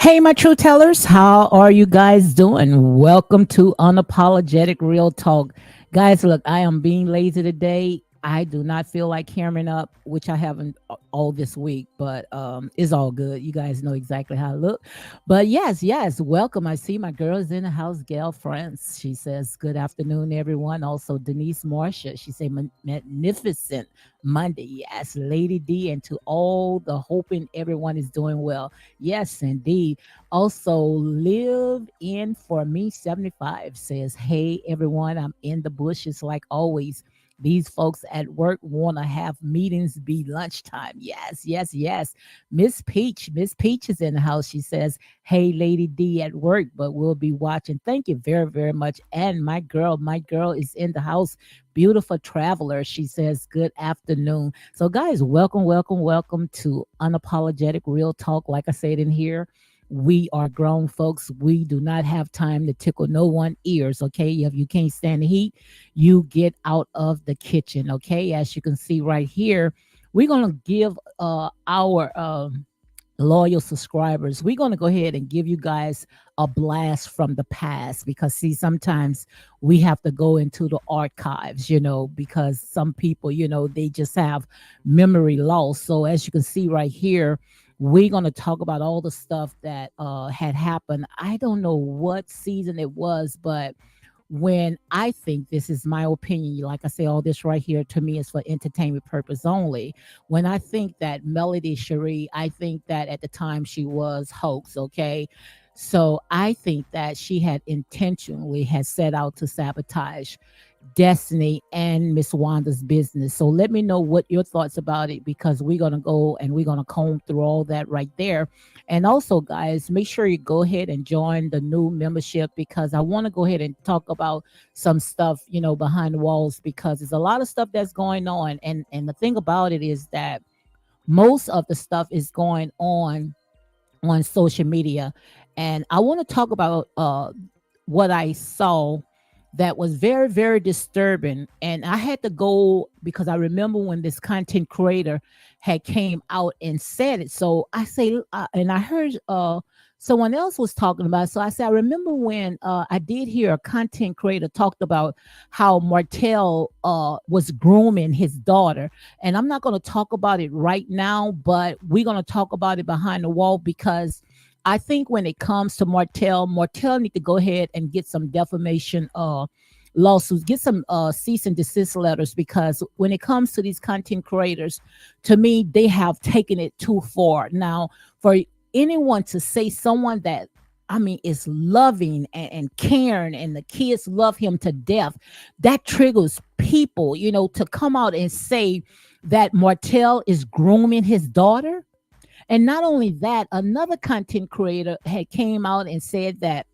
Hey, my true tellers, how are you guys doing? Welcome to Unapologetic Real Talk. Guys, look, I am being lazy today. I do not feel like hammering up, which I haven't all this week, but it's all good. You guys know exactly how I look. But yes, welcome. I see my girls in the house, Gail France. She says, good afternoon, everyone. Also, Denise Marcia. She say, magnificent Monday. Yes, Lady D, and to all the hoping everyone is doing well. Yes, indeed. Also, live in for me 75 says, hey, everyone, I'm in the bushes like always. These folks at work want to have meetings be lunchtime. Yes. Miss Peach is in the house. She says, hey, Lady D at work, but we'll be watching. Thank you very, very much. And my girl is in the house. Beautiful traveler. She says, good afternoon. So, guys, welcome to Unapologetic Real Talk. Like I said in here, we are grown folks. We do not have time to tickle no one ears. Okay. If you can't stand the heat, you get out of the kitchen. Okay. As you can see right here, we're going to give our loyal subscribers, we're going to go ahead and give you guys a blast from the past because see, sometimes we have to go into the archives, because some people, they just have memory loss. So as you can see right here, we're going to talk about all the stuff that had happened. I don't know what season it was, but when I think, this is my opinion, like I say, all this right here to me is for entertainment purpose only. When I think that Melody Cherie, I think that at the time she was hoax, okay? So I think that she had intentionally had set out to sabotage Destiny and Miss Wanda's business. So let me know what your thoughts about it because we're gonna go and we're gonna comb through all that right there. And also, guys, make sure you go ahead and join the new membership because I want to go ahead and talk about some stuff, behind the walls because there's a lot of stuff that's going on. And the thing about it is that most of the stuff is going on social media. And I want to talk about what I saw that was very, very disturbing. And I had to go because I remember when this content creator had came out and said it. So I say, and I heard someone else was talking about it. So I said, I remember when I did hear a content creator talked about how Martell was grooming his daughter. And I'm not going to talk about it right now, but we're going to talk about it behind the wall because I think when it comes to Martell need to go ahead and get some defamation lawsuits, get some cease and desist letters because when it comes to these content creators, to me, they have taken it too far. Now, for anyone to say someone that I mean, is loving and caring, and the kids love him to death. That triggers people, to come out and say that Martell is grooming his daughter. And not only that, another content creator had came out and said that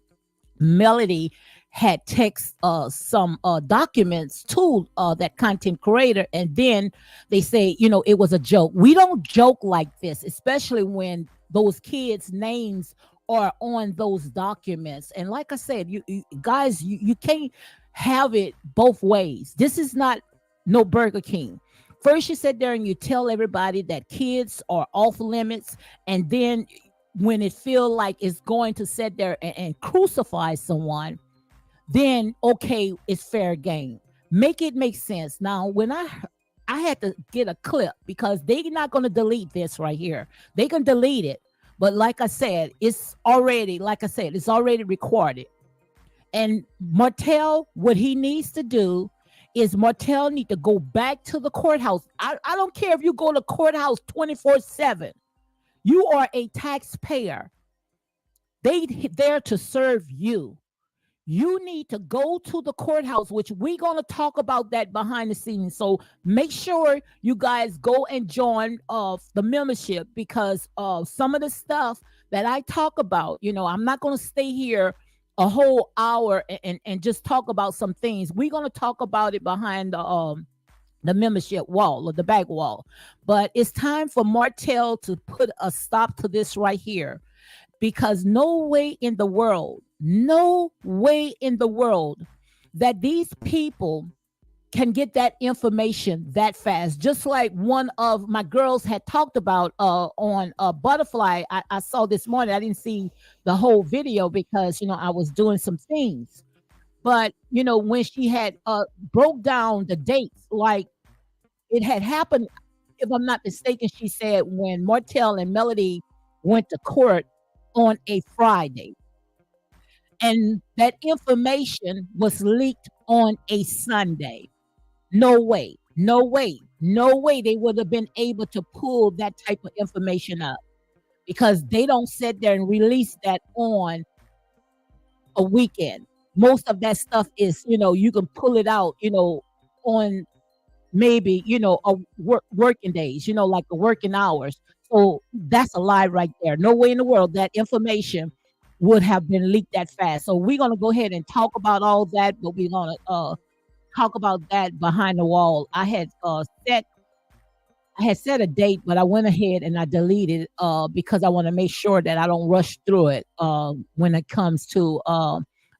Melody had text some documents to that content creator, and then they say, it was a joke. We don't joke like this, especially when those kids' names are on those documents. And like I said, you guys, you can't have it both ways. This is not no Burger King. First, you sit there and you tell everybody that kids are off limits, and then when it feel like it's going to sit there and crucify someone, then okay, it's fair game. Make it make sense. Now, when I had to get a clip because they're not going to delete this right here. They can delete it, but like I said, it's already recorded. And Martell, what he needs to do is Martell need to go back to the courthouse. I don't care if you go to courthouse 24/7. You are a taxpayer. They there to serve you. You need to go to the courthouse, which we're going to talk about that behind the scenes. So make sure you guys go and join the membership, because some of the stuff that I talk about, I'm not going to stay here a whole hour and just talk about some things. We're going to talk about it behind the membership wall or the back wall. But it's time for Martell to put a stop to this right here, because no way in the world that these people can get that information that fast. Just like one of my girls had talked about on Butterfly. I saw this morning. I didn't see the whole video because, I was doing some things. But, when she had broke down the dates, like it had happened, if I'm not mistaken, she said when Martell and Melody went to court on a Friday. And that information was leaked on a Sunday. No way they would have been able to pull that type of information up, because they don't sit there and release that on a weekend. Most of that stuff is, you can pull it out, on maybe, a working days, like the working hours. So that's a lie right there. No way in the world that information would have been leaked that fast. So we're going to go ahead and talk about all that, but we're going to talk about that behind the wall. I had set a date, but I went ahead and I deleted because I want to make sure that I don't rush through it when it comes to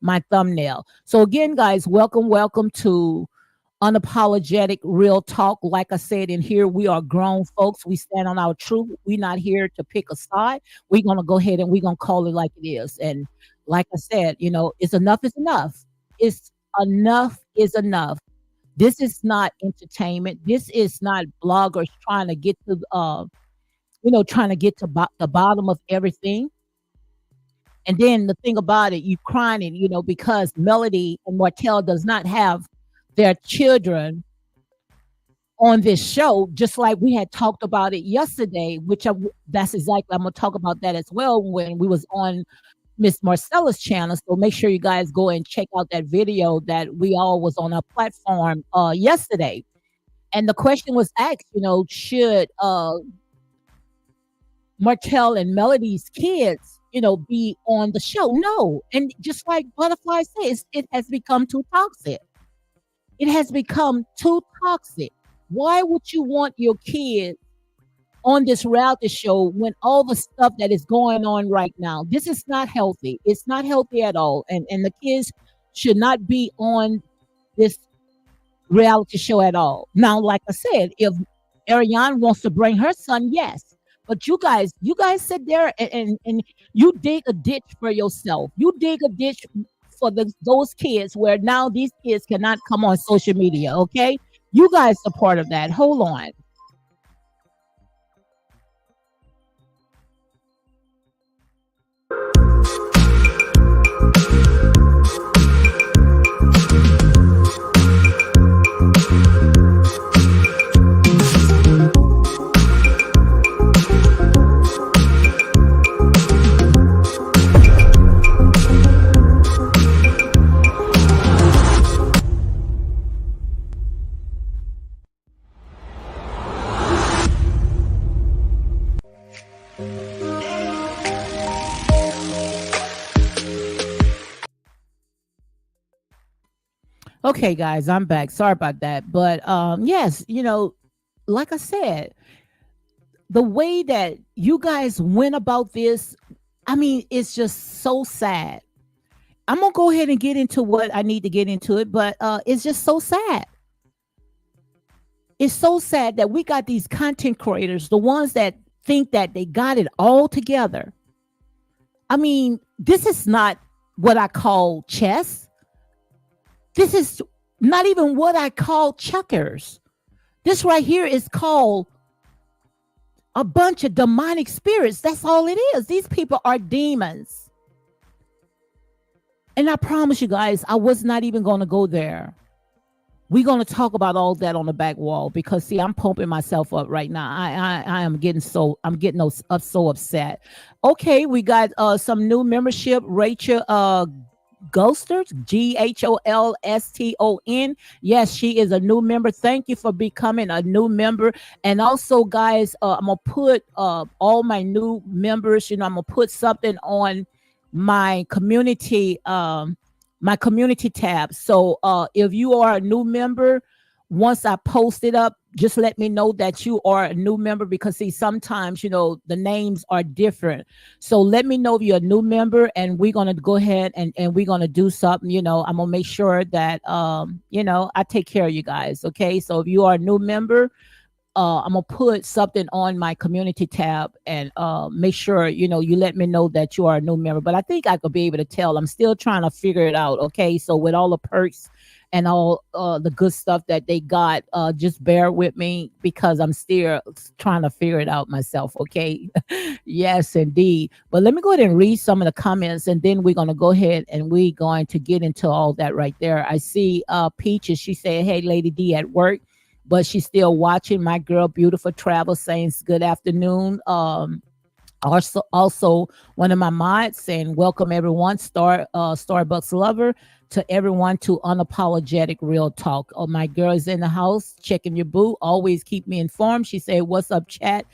my thumbnail. So again, guys, welcome to Unapologetic Real Talk. Like I said, in here we are grown folks. We stand on our truth. We're not here to pick a side. We're gonna go ahead and we're gonna call it like it is. And like I said, it's enough is enough. It's enough is enough. This is not entertainment. This is not bloggers trying to get to the bottom of everything. And then the thing about it, you crying, because Melody and Martell does not have their children on this show, just like we had talked about it yesterday, that's exactly, I'm going to talk about that as well when we was on Miss Marcella's channel. So make sure you guys go and check out that video that we all was on our platform yesterday. And the question was asked, should Martell and Melody's kids, be on the show? No. And just like Butterfly says, it has become too toxic. It has become too toxic. Why would you want your kids on this reality show when all the stuff that is going on right now? This is not healthy. It's not healthy at all. And the kids should not be on this reality show at all. Now, like I said, if Ariane wants to bring her son, yes. But you guys sit there and you dig a ditch for yourself. You dig a ditch for those kids, where now these kids cannot come on social media. Okay, you guys are part of that. Hold on. Okay, guys, I'm back. Sorry about that. But yes, like I said, the way that you guys went about this, I mean, it's just so sad. I'm gonna go ahead and get into what I need to get into it, but it's just so sad. It's so sad that we got these content creators, the ones that think that they got it all together. I mean, this is not what I call chess. This is not even what I call checkers. This right here is called a bunch of demonic spirits. That's all it is. These people are demons. And I promise you guys, I was not even going to go there. We're going to talk about all that on the back wall because see, I'm pumping myself up right now. I am getting so upset. Okay, we got some new membership. Rachel Ghosters, Gholston. Yes, she is a new member. Thank you for becoming a new member. And also, guys, I'm gonna put all my new members. I'm gonna put something on my community, my community tab. So if you are a new member, once I post it up, just let me know that you are a new member because see, sometimes the names are different. So let me know if you're a new member, and we're gonna go ahead and we're gonna do something. I'm gonna make sure that I take care of you guys. Okay. So if you are a new member, I'm gonna put something on my community tab and make sure you let me know that you are a new member. But I think I could be able to tell. I'm still trying to figure it out. Okay, so with all the perks and all the good stuff that they got, just bear with me because I'm still trying to figure it out myself. Okay, yes, indeed. But let me go ahead and read some of the comments, and then we're gonna go ahead and we're going to get into all that right there. I see Peaches. She said, "Hey, Lady D at work." But she's still watching. My girl, Beautiful Travel, saying good afternoon. Also one of my mods saying welcome everyone, Starbucks lover, to everyone to unapologetic real talk. Oh, my girl is in the house checking your boo. Always keep me informed. She said, "What's up, chat?"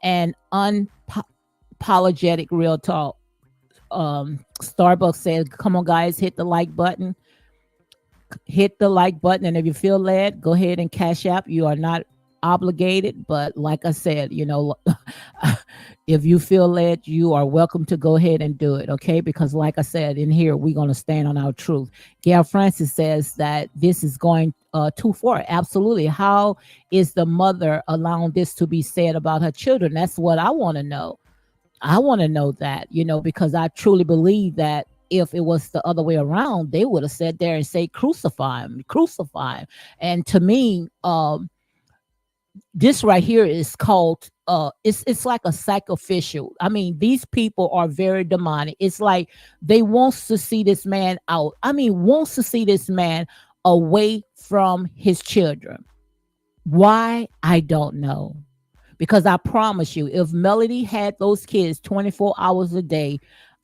And unapologetic real talk. Starbucks said, "Come on, guys, hit the like button." Hit the like button, and if you feel led, go ahead and cash app. You are not obligated, but like I said, if you feel led, you are welcome to go ahead and do it. Okay, because like I said, in here we're going to stand on our truth. Gail Francis says that this is going too far. Absolutely. How is the mother allowing this to be said about her children? That's what I want to know. I want to know that, because I truly believe that if it was the other way around, they would have sat there and say, "Crucify him, crucify him." And to me, this right here is called it's like a sacrificial. I mean, these people are very demonic. It's like they wants to see this man out. I mean, wants to see this man away from his children. Why? I don't know. Because I promise you, if Melody had those kids 24 hours a day,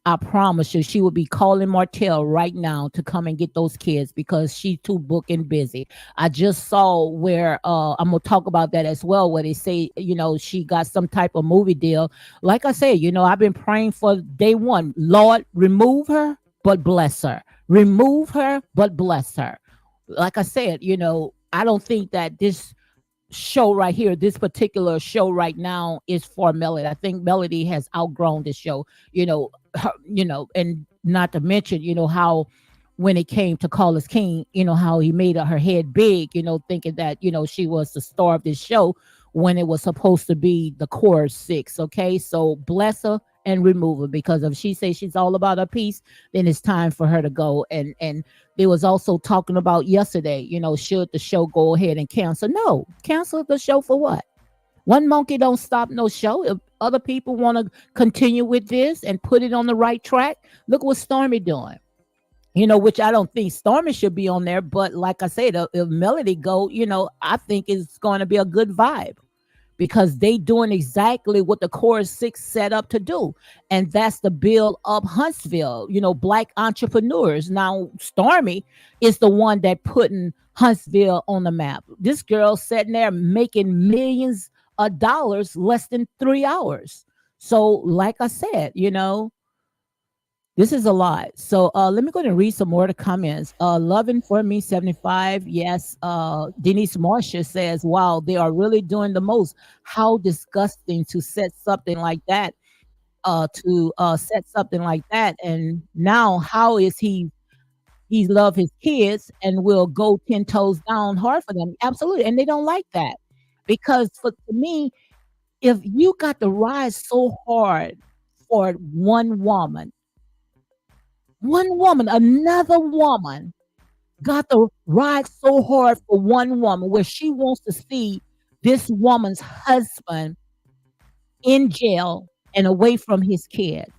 I promise you, she would be calling Martell right now to come and get those kids because she's too booked and busy. I just saw where I'm gonna talk about that as well, where they say, she got some type of movie deal. Like I said, I've been praying for day one. Lord, remove her, but bless her. Remove her, but bless her. Like I said, I don't think that this show right here, this particular show right now is for Melody. I think Melody has outgrown this show, and not to mention, how when it came to Carlos King, how he made her head big, thinking that, she was the star of this show when it was supposed to be the core six. Okay. So bless her and remove her, because if she says she's all about her peace, then it's time for her to go. And they was also talking about yesterday, should the show go ahead and cancel? No, cancel the show for what? One monkey don't stop no show. If other people want to continue with this and put it on the right track, look what Stormy doing. Which I don't think Stormy should be on there, but like I said, if Melody go, I think it's going to be a good vibe because they doing exactly what the Core Six set up to do, and that's the build up Huntsville. Black entrepreneurs. Now, Stormy is the one that putting Huntsville on the map. This girl sitting there making millions of dollars less than 3 hours. So, like I said, This is a lot. So let me go and read some more of the comments. Loving for me 75. Yes. Denise Marcia says, wow, they are really doing the most. How disgusting to set something like that, to set something like that. And now how is he love his kids and will go 10 toes down hard for them? Absolutely. And they don't like that. Because for me, if you got to rise so hard for one woman, another woman got to ride so hard for one woman where she wants to see this woman's husband in jail and away from his kids.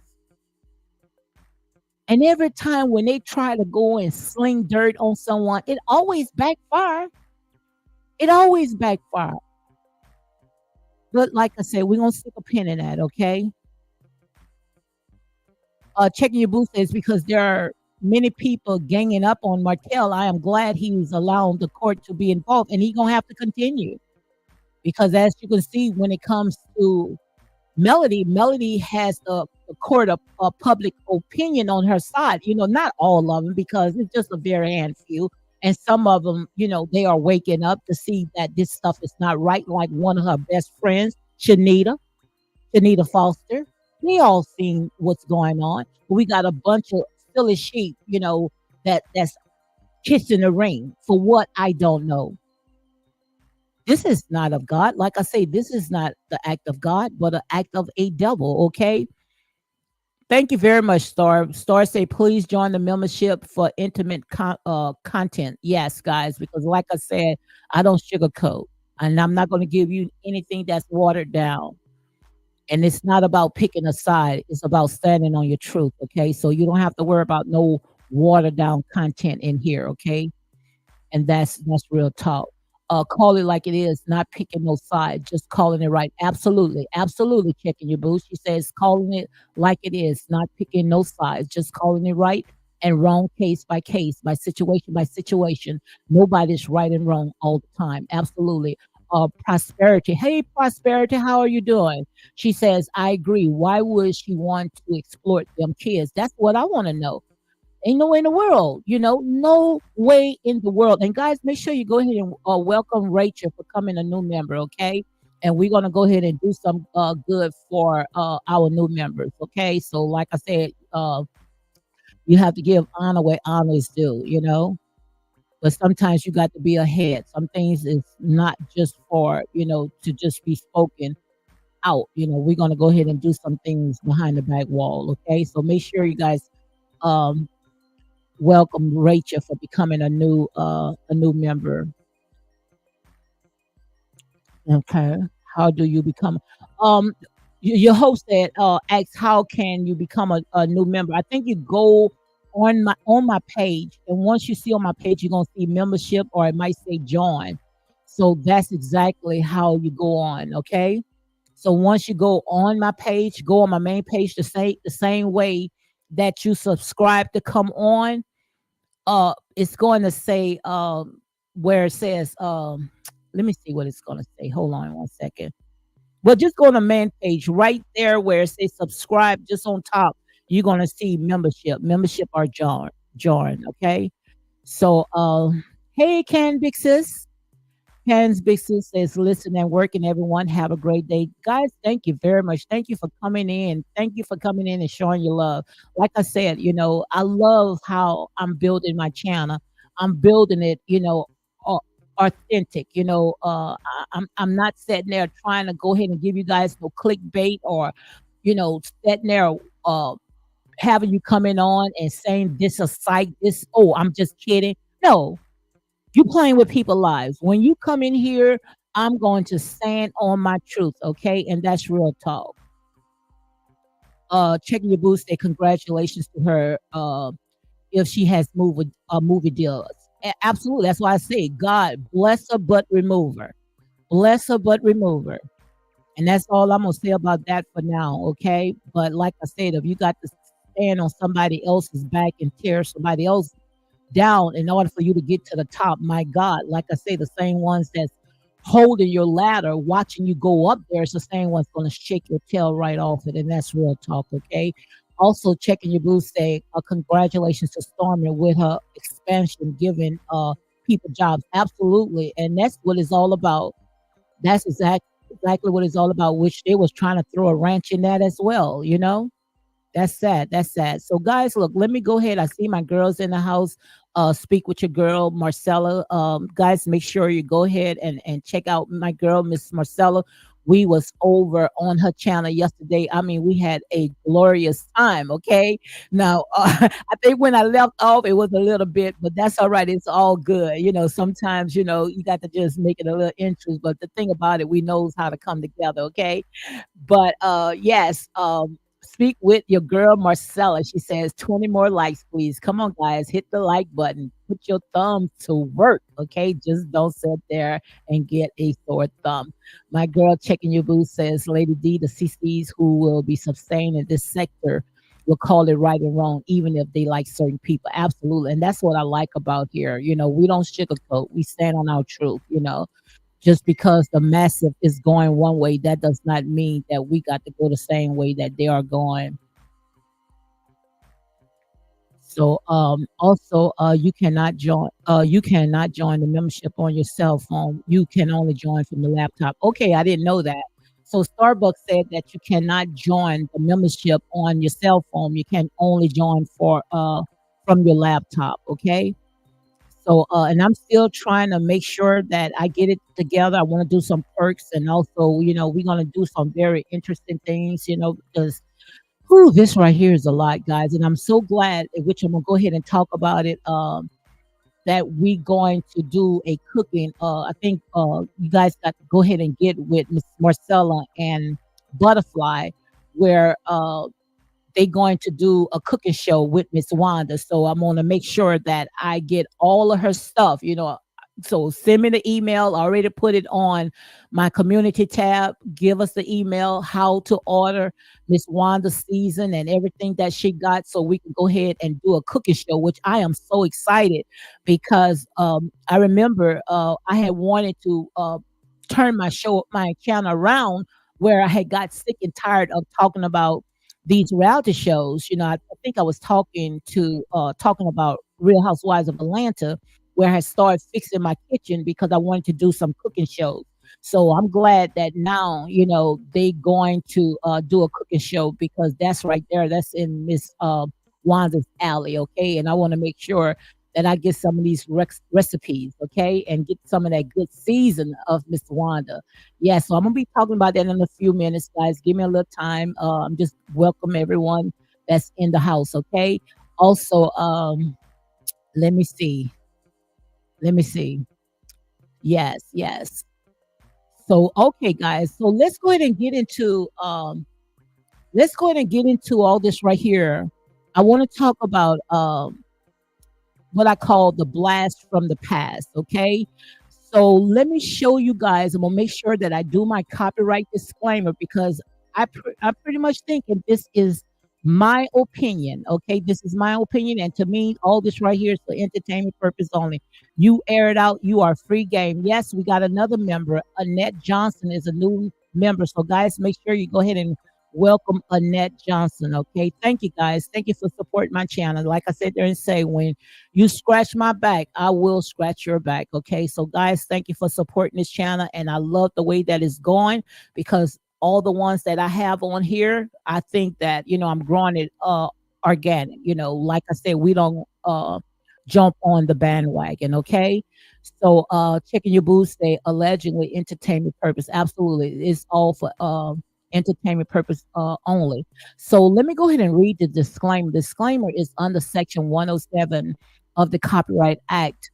And every time when they try to go and sling dirt on someone, it always backfire. It always backfire. But like I said, we're gonna stick a pin in that, okay? Checking your boots is because there are many people ganging up on Martell. I am glad he's allowing the court to be involved, and he's gonna have to continue because, as you can see, when it comes to Melody, Melody has the court of public opinion on her side. You know, not all of them because it's just a very handful, and some of them, you know, they are waking up to see that this stuff is not right. Like one of her best friends, Shanita Foster. We all seen what's going on. We got a bunch of silly sheep, you know, that's kissing the ring for what I don't know. This is not of God. Like I say, this is not the act of God, but an act of a devil. Okay. Thank you very much, Star. Star say, please join the membership for intimate content. Yes, guys, because like I said, I don't sugarcoat, and I'm not going to give you anything that's watered down. And it's not about picking a side. It's about standing on your truth. Okay. So you don't have to worry about no watered down content in here. Okay. And that's real talk. Call it like it is, not picking no side, just calling it right. Absolutely, absolutely checking your boots. She says calling it like it is, not picking no sides, just calling it right and wrong case by situation. Nobody's right and wrong all the time. Absolutely. Prosperity. Hey, Prosperity, how are you doing? She says, I agree. Why would she want to exploit them kids? That's what I want to know. Ain't no way in the world, you know, no way in the world. And guys, make sure you go ahead and welcome Rachel for coming a new member, okay? And we're gonna go ahead and do some good for our new members, okay? So, like I said, you have to give honor where honor is due, you know. But sometimes you got to be ahead. Some things is not just for to just be spoken out. You know, we're gonna go ahead and do some things behind the back wall, okay? So make sure you guys um welcome Rachel for becoming a new member. Okay. How do you become your host said asks how can you become a new member? I think you go on my page, and once you see on my page you're gonna see membership or it might say join. So that's exactly how you go on, okay? So once you go on my page, go on my main page the same way that you subscribe to come on, it's going to say where it says let me see what it's going to say. Hold on 1 second. Well, just go on the main page right there where it says subscribe. Just on top you're going to see membership or join, okay? So hey, Can Big Sis. Ken's Big Sis says, listen and work, and everyone have a great day. Guys, thank you very much. Thank you for coming in. Thank you for coming in and showing your love. Like I said, I love how I'm building my channel. I'm building it, au- authentic. I'm not sitting there trying to go ahead and give you guys no clickbait or, sitting there uh, having you coming on and saying this a site, I'm just kidding. No, you playing with people's lives. When you come in here, I'm going to stand on my truth, okay? And that's real talk. Checking your boots. Say congratulations to her. If she has movie deals, absolutely. That's why I say God bless her, but remove her. Bless her, but remove her. And that's all I'm gonna say about that for now, okay? But like I said, if you got to stand on somebody else's back and tear somebody else down in order for you to get to the top. My God, like I say, the same ones that's holding your ladder, watching you go up there, it's the same one's going to shake your tail right off it. And that's real talk, okay? Also, checking your booth say, congratulations to Stormy with her expansion, giving people jobs. Absolutely, and that's what it's all about. That's exactly what it's all about. Which they was trying to throw a wrench in that as well. You know. That's sad. That's sad. So, guys, look, let me go ahead. I see my girls in the house. Speak with your girl, Marcella. Guys, make sure you go ahead and check out my girl, Miss Marcella. We was over on her channel yesterday. I mean, we had a glorious time. Okay. Now, I think when I left off, it was a little bit, but that's all right. It's all good. You know, sometimes you got to just make it a little interest. But the thing about it, we knows how to come together. Okay. But yes, speak with your girl Marcella. She says 20 more likes, please. Come on, guys, hit the like button. Put your thumb to work, okay? Just don't sit there and get a sore thumb. My girl checking your booth says, Lady D, the CCs who will be sustained in this sector will call it right and wrong, even if they like certain people. Absolutely. And that's what I like about here. You know, we don't sugarcoat. We stand on our truth, you know. Just because the massive is going one way, that does not mean that we got to go the same way that they are going. So also you cannot join the membership on your cell phone. You can only join from the laptop. Okay, I didn't know that. So Starbucks said that you cannot join the membership on your cell phone. You can only join for from your laptop, okay? So, and I'm still trying to make sure that I get it together. I want to do some perks, and also, we're going to do some very interesting things, because whew, this right here is a lot, guys. And I'm so glad, which I'm going to go ahead and talk about it, that we going to do a cooking. I think you guys got to go ahead and get with Miss Marcella and Butterfly, where they going to do a cooking show with Miss Wanda. So I'm going to make sure that I get all of her stuff, So send me the email. I already put it on my community tab. Give us the email, how to order Miss Wanda's season and everything that she got so we can go ahead and do a cooking show, which I am so excited because I remember I had wanted to turn my channel around where I had got sick and tired of talking about these reality shows. I think I was talking about Real Housewives of Atlanta, where I started fixing my kitchen because I wanted to do some cooking shows. So I'm glad that now, they going to do a cooking show because that's right there. That's in Miss Wanda's alley, okay? And I want to make sure that I get some of these recipes, okay? And get some of that good season of Miss Wanda. Yeah, so I'm going to be talking about that in a few minutes, guys. Give me a little time. I'm just welcome everyone that's in the house, okay? Also, let me see. Let me see. Yes, yes. So okay, guys. So let's go ahead and get into all this right here. I want to talk about what I call the blast from the past. Okay. So let me show you guys. I'm gonna make sure that I do my copyright disclaimer because I pretty much think, and this is my opinion. Okay, this is my opinion, and to me, all this right here is for entertainment purpose only. You air it out. You are free game. Yes, we got another member. Annette Johnson is a new member. So guys, make sure you go ahead and welcome Annette Johnson. Okay, thank you guys. Thank you for supporting my channel. Like I said there and say, when you scratch my back, I will scratch your back. Okay, so guys, thank you for supporting this channel, and I love the way that it's going because all the ones that I have on here, I think that I'm growing it organic. Like I said, we don't jump on the bandwagon. Okay, so checking your booth say allegedly entertainment purpose. Absolutely, it's all for entertainment purpose only. So let me go ahead and read the disclaimer. Disclaimer is under Section 107 of the Copyright Act.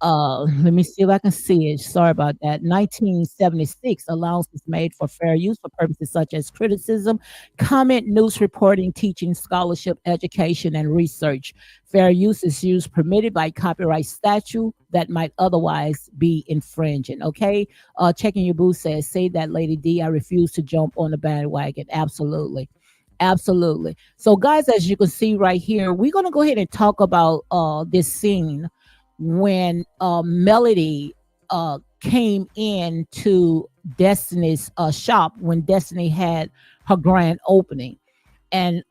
Let me see if I can see it. Sorry about that. 1976 allowance is made for fair use for purposes such as criticism, comment, news reporting, teaching, scholarship, education, and research. Fair use is used permitted by copyright statute that might otherwise be infringing. Okay. Checking your booth says, say that, Lady D, I refuse to jump on the bandwagon. Absolutely. Absolutely. So, guys, as you can see right here, we're going to go ahead and talk about this scene when Melody came in to Destiny's shop when Destiny had her grand opening. And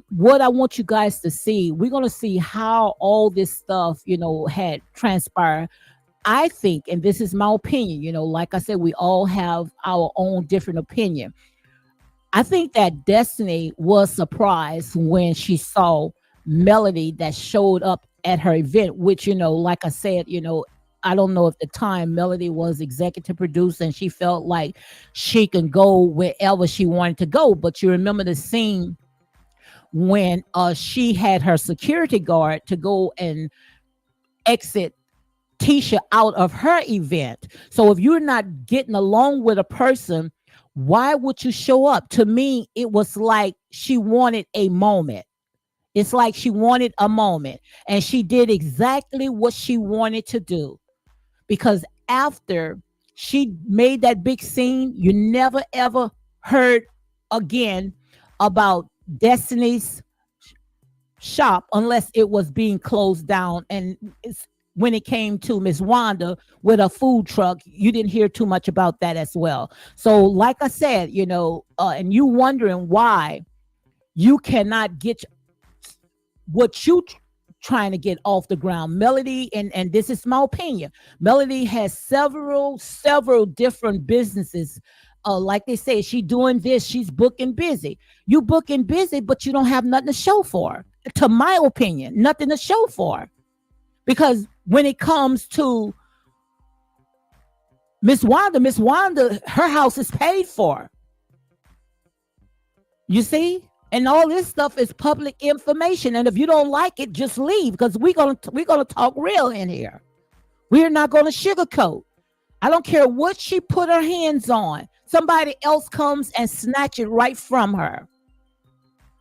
what I want you guys to see, we're gonna see how all this stuff, had transpired. I think, and this is my opinion, like I said, we all have our own different opinion. I think that Destiny was surprised when she saw Melody that showed up at her event, which, like I said, I don't know if the time Melody was executive producer and she felt like she can go wherever she wanted to go. But you remember the scene when she had her security guard to go and exit Tisha out of her event. So if you're not getting along with a person, why would you show up? To me, it was like she wanted a moment. It's like she wanted a moment, and she did exactly what she wanted to do. Because after she made that big scene, you never ever heard again about Destiny's shop unless it was being closed down. And when it came to Miss Wanda with a food truck, you didn't hear too much about that as well. So, like I said, and you wondering why you cannot get what you trying to get off the ground. Melody, and this is my opinion, Melody has several different businesses. Like they say, she doing this, she's booking busy. You booking busy, but you don't have nothing to show for. To my opinion, nothing to show for. Because when it comes to Miss Wanda, her house is paid for. You see? And all this stuff is public information. And if you don't like it, just leave, because we're gonna talk real in here. We're not gonna sugarcoat. I don't care what she put her hands on. Somebody else comes and snatch it right from her.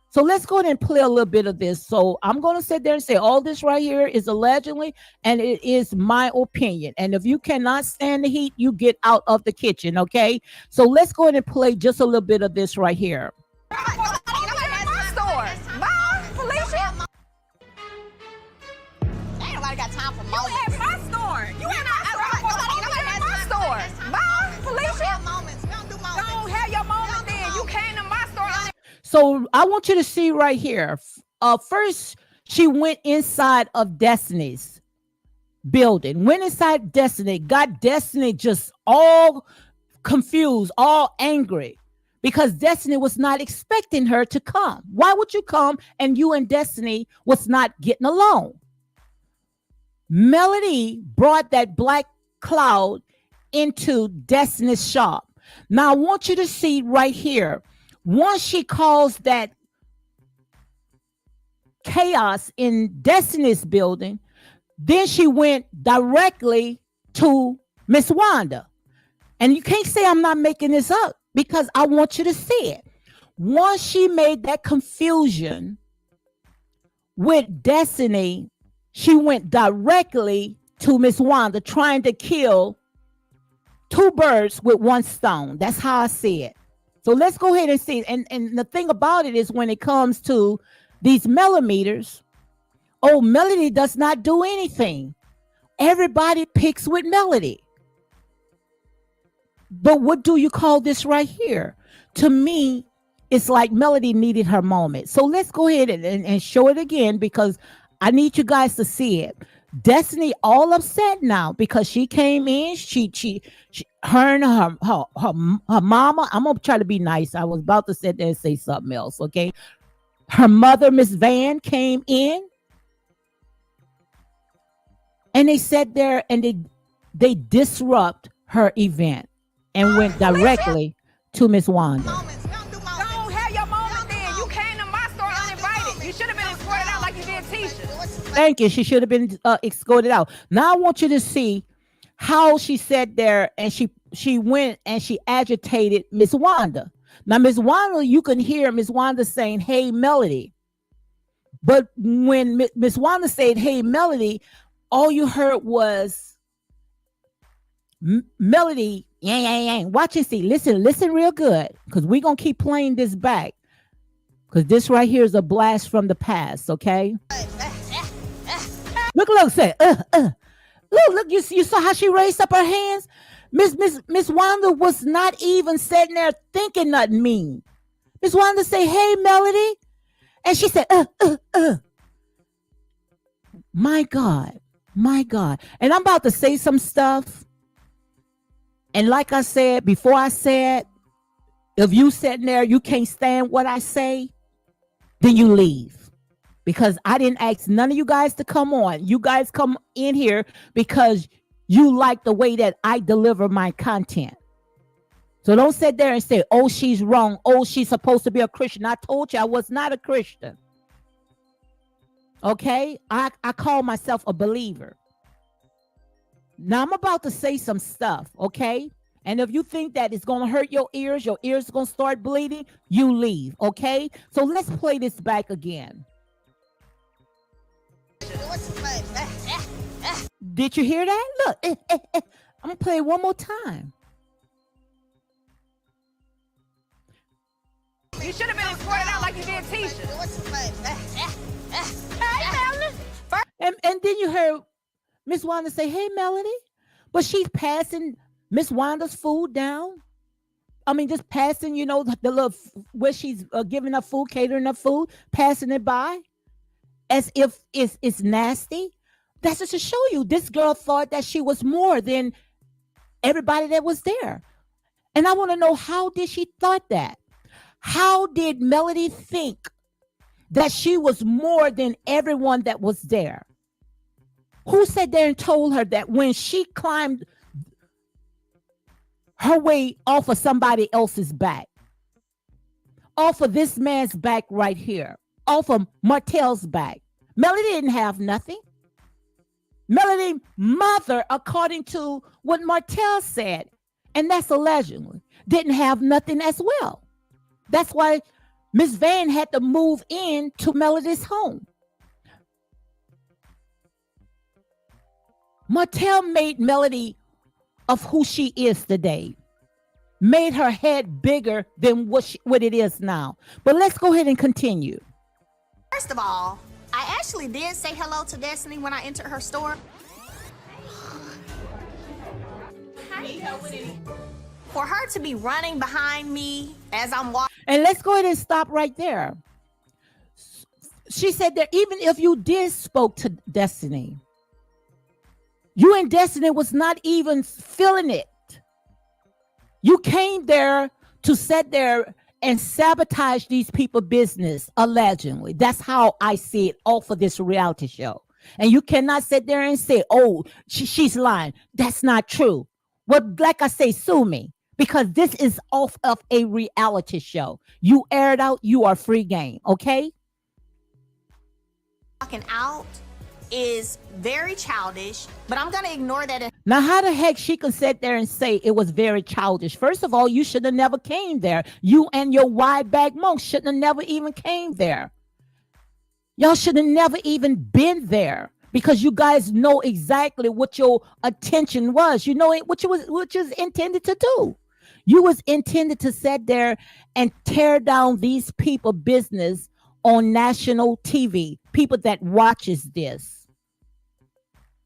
So let's go ahead and play a little bit of this. So I'm going to sit there and say all this right here is allegedly, and it is my opinion. And if you cannot stand the heat, you get out of the kitchen, okay? So let's go ahead and play just a little bit of this right here. So I want you to see right here. First, she went inside of Destiny's building, went inside Destiny, got Destiny just all confused, all angry, because Destiny was not expecting her to come. Why would you come and you and Destiny was not getting along? Melody brought that black cloud into Destiny's shop. Now I want you to see right here. Once she caused that chaos in Destiny's building, then she went directly to Miss Wanda. And you can't say I'm not making this up, because I want you to see it. Once she made that confusion with Destiny, she went directly to Miss Wanda, trying to kill two birds with one stone. That's how I see it. So let's go ahead and see. And the thing about it is, when it comes to these millimeters, Melody does not do anything. Everybody picks with Melody. But what do you call this right here? To me, it's like Melody needed her moment. So let's go ahead and show it again, because I need you guys to see it. Destiny all upset now because she came in. Her and her mama. I'm gonna try to be nice. I was about to sit there and say something else. Okay, her mother, Miss Van, came in, and they sat there and they disrupt her event and went directly to Miss Wanda. Thank you. She should have been escorted out. Now I want you to see how she sat there and she went and she agitated Miss Wanda. Now, Miss Wanda, you can hear Miss Wanda saying, "Hey, Melody." But when Miss Wanda said, "Hey, Melody," all you heard was Melody, yang, yang, yang. Watch and see. Listen real good, because we're going to keep playing this back, because this right here is a blast from the past, okay? Look, say, look, you saw how she raised up her hands? Miss Wanda was not even sitting there thinking nothing mean. Miss Wanda say, "Hey, Melody." And she said, my God, my God. And I'm about to say some stuff. And like I said, before I said, if you sitting there, you can't stand what I say, then you leave. Because I didn't ask none of you guys to come on. You guys come in here because you like the way that I deliver my content. So don't sit there and say, oh, she's wrong. Oh, she's supposed to be a Christian. I told you I was not a Christian. Okay? I call myself a believer. Now I'm about to say some stuff, okay? And if you think that it's going to hurt your ears are going to start bleeding, you leave, okay? So let's play this back again. Did you hear that? Look, I'm going to play it one more time. You should have been escorted out like you did Tisha. And then you heard Miss Wanda say, hey, Melody. But she's passing Miss Wanda's food down. I mean, just passing, the little, where she's giving her food, catering her food, passing it by as if it's nasty. That's just to show you this girl thought that she was more than everybody that was there. And I want to know, how did she thought that? How did Melody think that she was more than everyone that was there? Who sat there and told her that when she climbed her way off of somebody else's back, off of this man's back right here, off of Martell's back, Melody didn't have nothing. Melody's mother, according to what Martell said, and that's allegedly, didn't have nothing as well. That's why Miss Van had to move in to Melody's home. Martell made Melody of who she is today, made her head bigger than what it is now. But let's go ahead and continue. First of all, I actually did say hello to Destiny when I entered her store. For her to be running behind me as I'm walking. And let's go ahead and stop right there. She said that even if you did spoke to Destiny, you and Destiny was not even feeling it. You came there to sit there and sabotage these people's business, allegedly. That's how I see it off of this reality show. And you cannot sit there and say, oh, she's lying. That's not true. Well, like I say, sue me. Because this is off of a reality show. You air it out, you are free game, okay? Walking out is very childish, but I'm going to ignore that. Now, how the heck she can sit there and say it was very childish? First of all, you should have never came there. You and your wide bag monk shouldn't have never even came there. Y'all should have never even been there, because you guys know exactly what your attention was. You know what you was intended to do. You was intended to sit there and tear down these people business on national TV, people that watches this.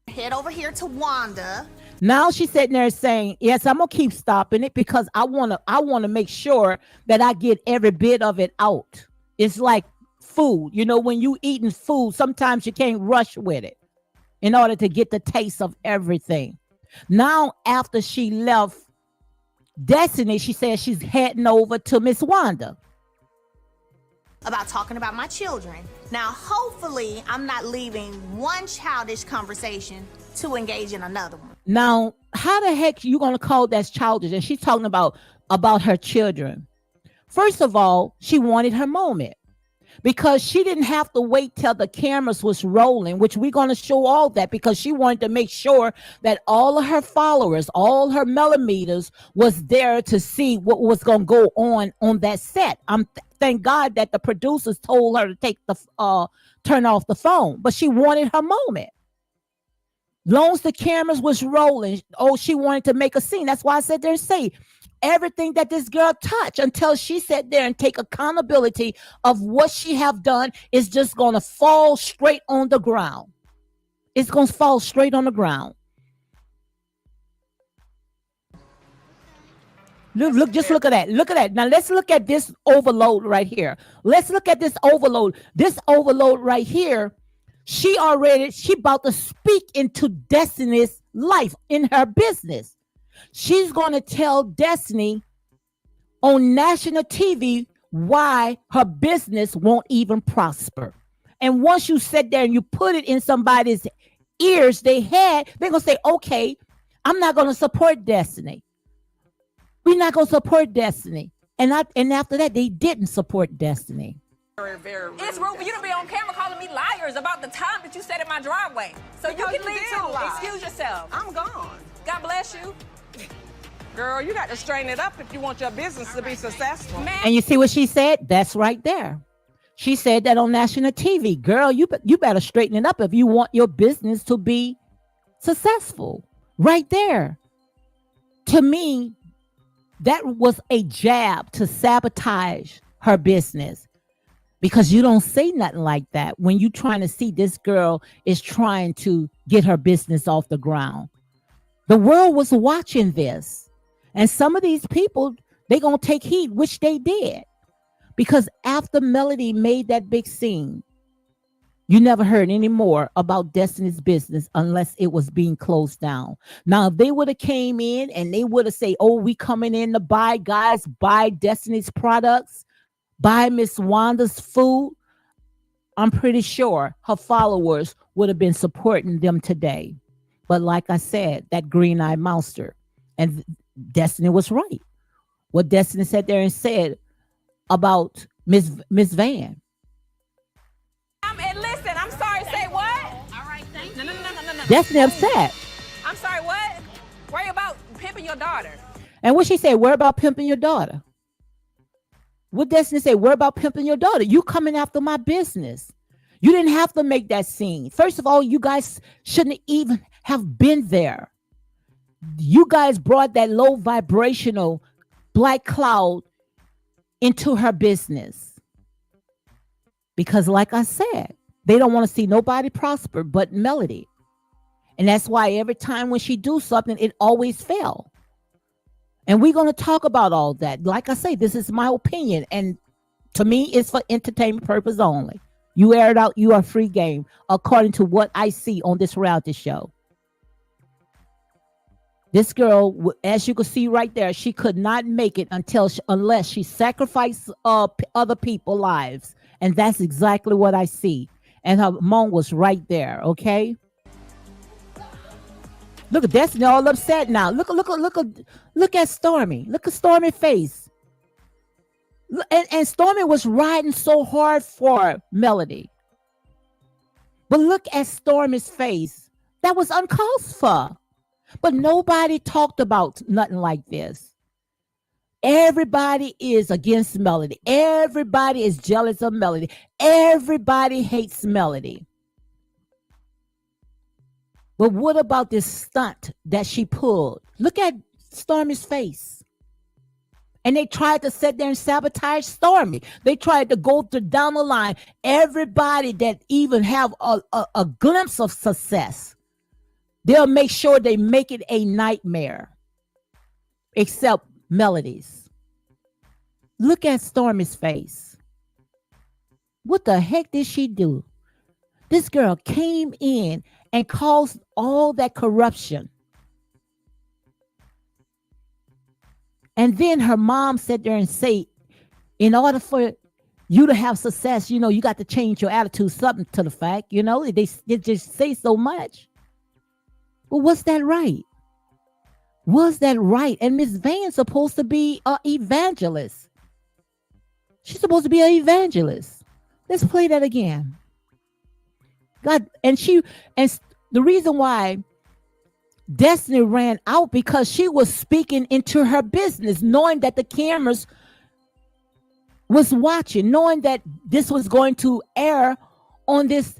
Head over here to Wanda. Now she's sitting there saying, yes, I'm going to keep stopping it because I want to make sure that I get every bit of it out. It's like food. When you eating food, sometimes you can't rush with it in order to get the taste of everything. Now, after she left Destiny, she said she's heading over to Miss Wanda. About talking about my children. Now, hopefully, I'm not leaving one childish conversation to engage in another one. Now, how the heck you going to call that childish? And she's talking about her children. First of all, she wanted her moment, because she didn't have to wait till the cameras was rolling, which we're going to show all that, because she wanted to make sure that all of her followers, all her millimeters was there to see what was going to go on that set. Thank God that the producers told her to turn off the phone, but she wanted her moment. Long as the cameras was rolling, she wanted to make a scene. That's why I said there and say everything that this girl touched, until she sat there and take accountability of what she have done, is just going to fall straight on the ground. It's going to fall straight on the ground. Just look at that. Look at that. Now let's look at this overload right here. Let's look at this overload. This overload right here. She about to speak into Destiny's life in her business. She's going to tell Destiny on national TV why her business won't even prosper. And once you sit there and you put it in somebody's ears, they're going to say, okay, I'm not going to support Destiny. We're not going to support Destiny. And after that, they didn't support Destiny. Very, very rude. It's rude for you to be on camera calling me liars about the time that you sat in my driveway. So you can leave too. Excuse yourself. I'm gone. God bless you. Girl, you got to straighten it up if you want your business to be successful. Man. And you see what she said? That's right there. She said that on national TV. Girl, you better straighten it up if you want your business to be successful. Right there. To me, that was a jab to sabotage her business. Because you don't say nothing like that when you're trying to see this girl is trying to get her business off the ground. The world was watching this. And some of these people, they going to take heed, which they did. Because after Melody made that big scene, you never heard any more about Destiny's business unless it was being closed down. Now, if they would have came in and they would have said, oh, we coming in to buy, guys, buy Destiny's products, buy Miss Wanda's food, I'm pretty sure her followers would have been supporting them today. But like I said, that green-eyed monster, and Destiny was right. What Destiny sat there and said about Miss Van. And listen, I'm sorry, say what? All right, thank you. No. Destiny upset. I'm sorry, what? Worry about pimping your daughter. And what she said, worry about pimping your daughter. What Destiny say? Worry about pimping your daughter. You coming after my business. You didn't have to make that scene. First of all, you guys shouldn't even have been there. You guys brought that low vibrational black cloud into her business. Because like I said, they don't want to see nobody prosper but Melody. And that's why every time when she do something, it always fails. And we're going to talk about all that. Like I say, this is my opinion. And to me, it's for entertainment purpose only. You air it out, you are free game, according to what I see on this reality show. This girl, as you can see right there, she could not make it unless she sacrificed other people's lives. And that's exactly what I see. And her mom was right there, okay? Look at Destiny all upset now. Look at Stormy. Look at Stormy's face. And Stormy was riding so hard for Melody. But look at Stormy's face. That was uncalled for. But nobody talked about nothing like this. Everybody is against Melody. Everybody is jealous of Melody. Everybody hates Melody. But what about this stunt that she pulled? Look at Stormy's face. And they tried to sit there and sabotage Stormy. They tried to go down the line. Everybody that even have a glimpse of success, they'll make sure they make it a nightmare. Except Melody's. Look at Stormy's face. What the heck did she do? This girl came in and caused all that corruption. And then her mom sat there and say, in order for you to have success, you got to change your attitude, something to the fact, they just say so much. Well, what's that right? Was that right? And Miss Van's supposed to be an evangelist. She's supposed to be an evangelist. Let's play that again. God, and the reason why Destiny ran out because she was speaking into her business, knowing that the cameras was watching, knowing that this was going to air on this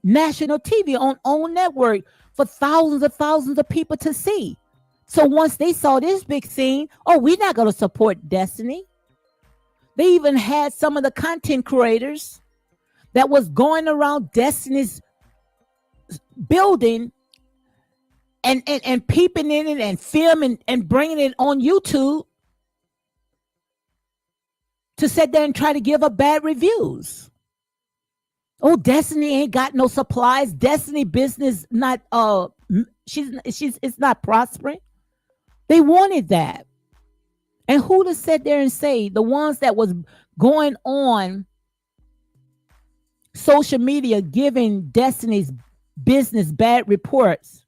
national TV on network for thousands of people to see. So once they saw this big scene, we're not going to support Destiny. They even had some of the content creators that was going around Destiny's building and peeping in it and filming and bringing it on YouTube to sit there and try to give her bad reviews. Oh, Destiny ain't got no supplies. Destiny business not she's it's not prospering. They wanted that. And who to sit there and say the ones that was going on social media giving Destiny's business bad reports?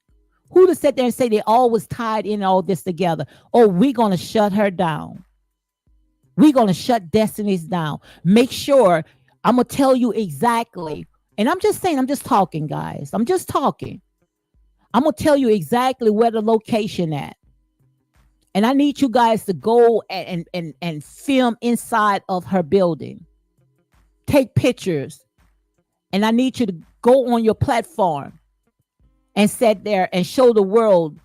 Who to sit there and say they all was tied in all this together? Oh, we're gonna shut her down. We're gonna shut Destiny's down. Make sure I'm gonna tell you exactly. And I'm just saying, I'm just talking, guys. I'm just talking. I'm gonna tell you exactly where the location at. And I need you guys to go and film inside of her building. Take pictures. And I need you to go on your platform and sit there and show the world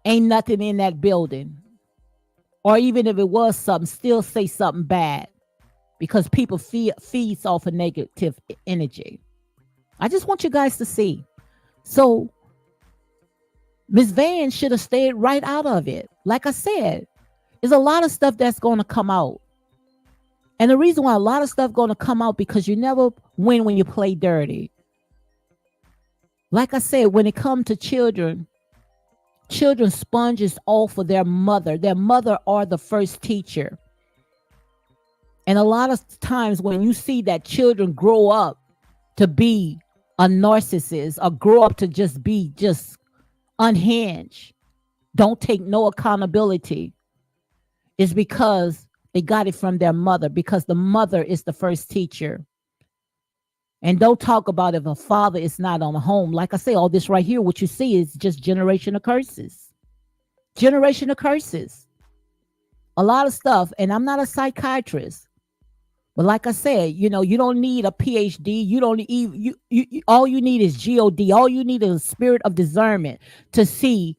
ain't nothing in that building. Or even if it was something, still say something bad. Because people feeds off of negative energy. I just want you guys to see. So Miss Van should have stayed right out of it. Like I said, there's a lot of stuff that's going to come out. And the reason why a lot of stuff going to come out because you never win when you play dirty. Like I said, when it comes to children sponges off of their mother. Their mother are the first teacher. And a lot of times when you see that children grow up to be a narcissist or grow up to just be just unhinged, don't take no accountability, is because they got it from their mother, because the mother is the first teacher. And don't talk about if a father is not on a home. Like I say, all this right here, what you see is just generational curses. Generational curses. A lot of stuff. And I'm not a psychiatrist. But like I said, you know, you don't need a PhD. You don't need, you all you need is God. All you need is a spirit of discernment to see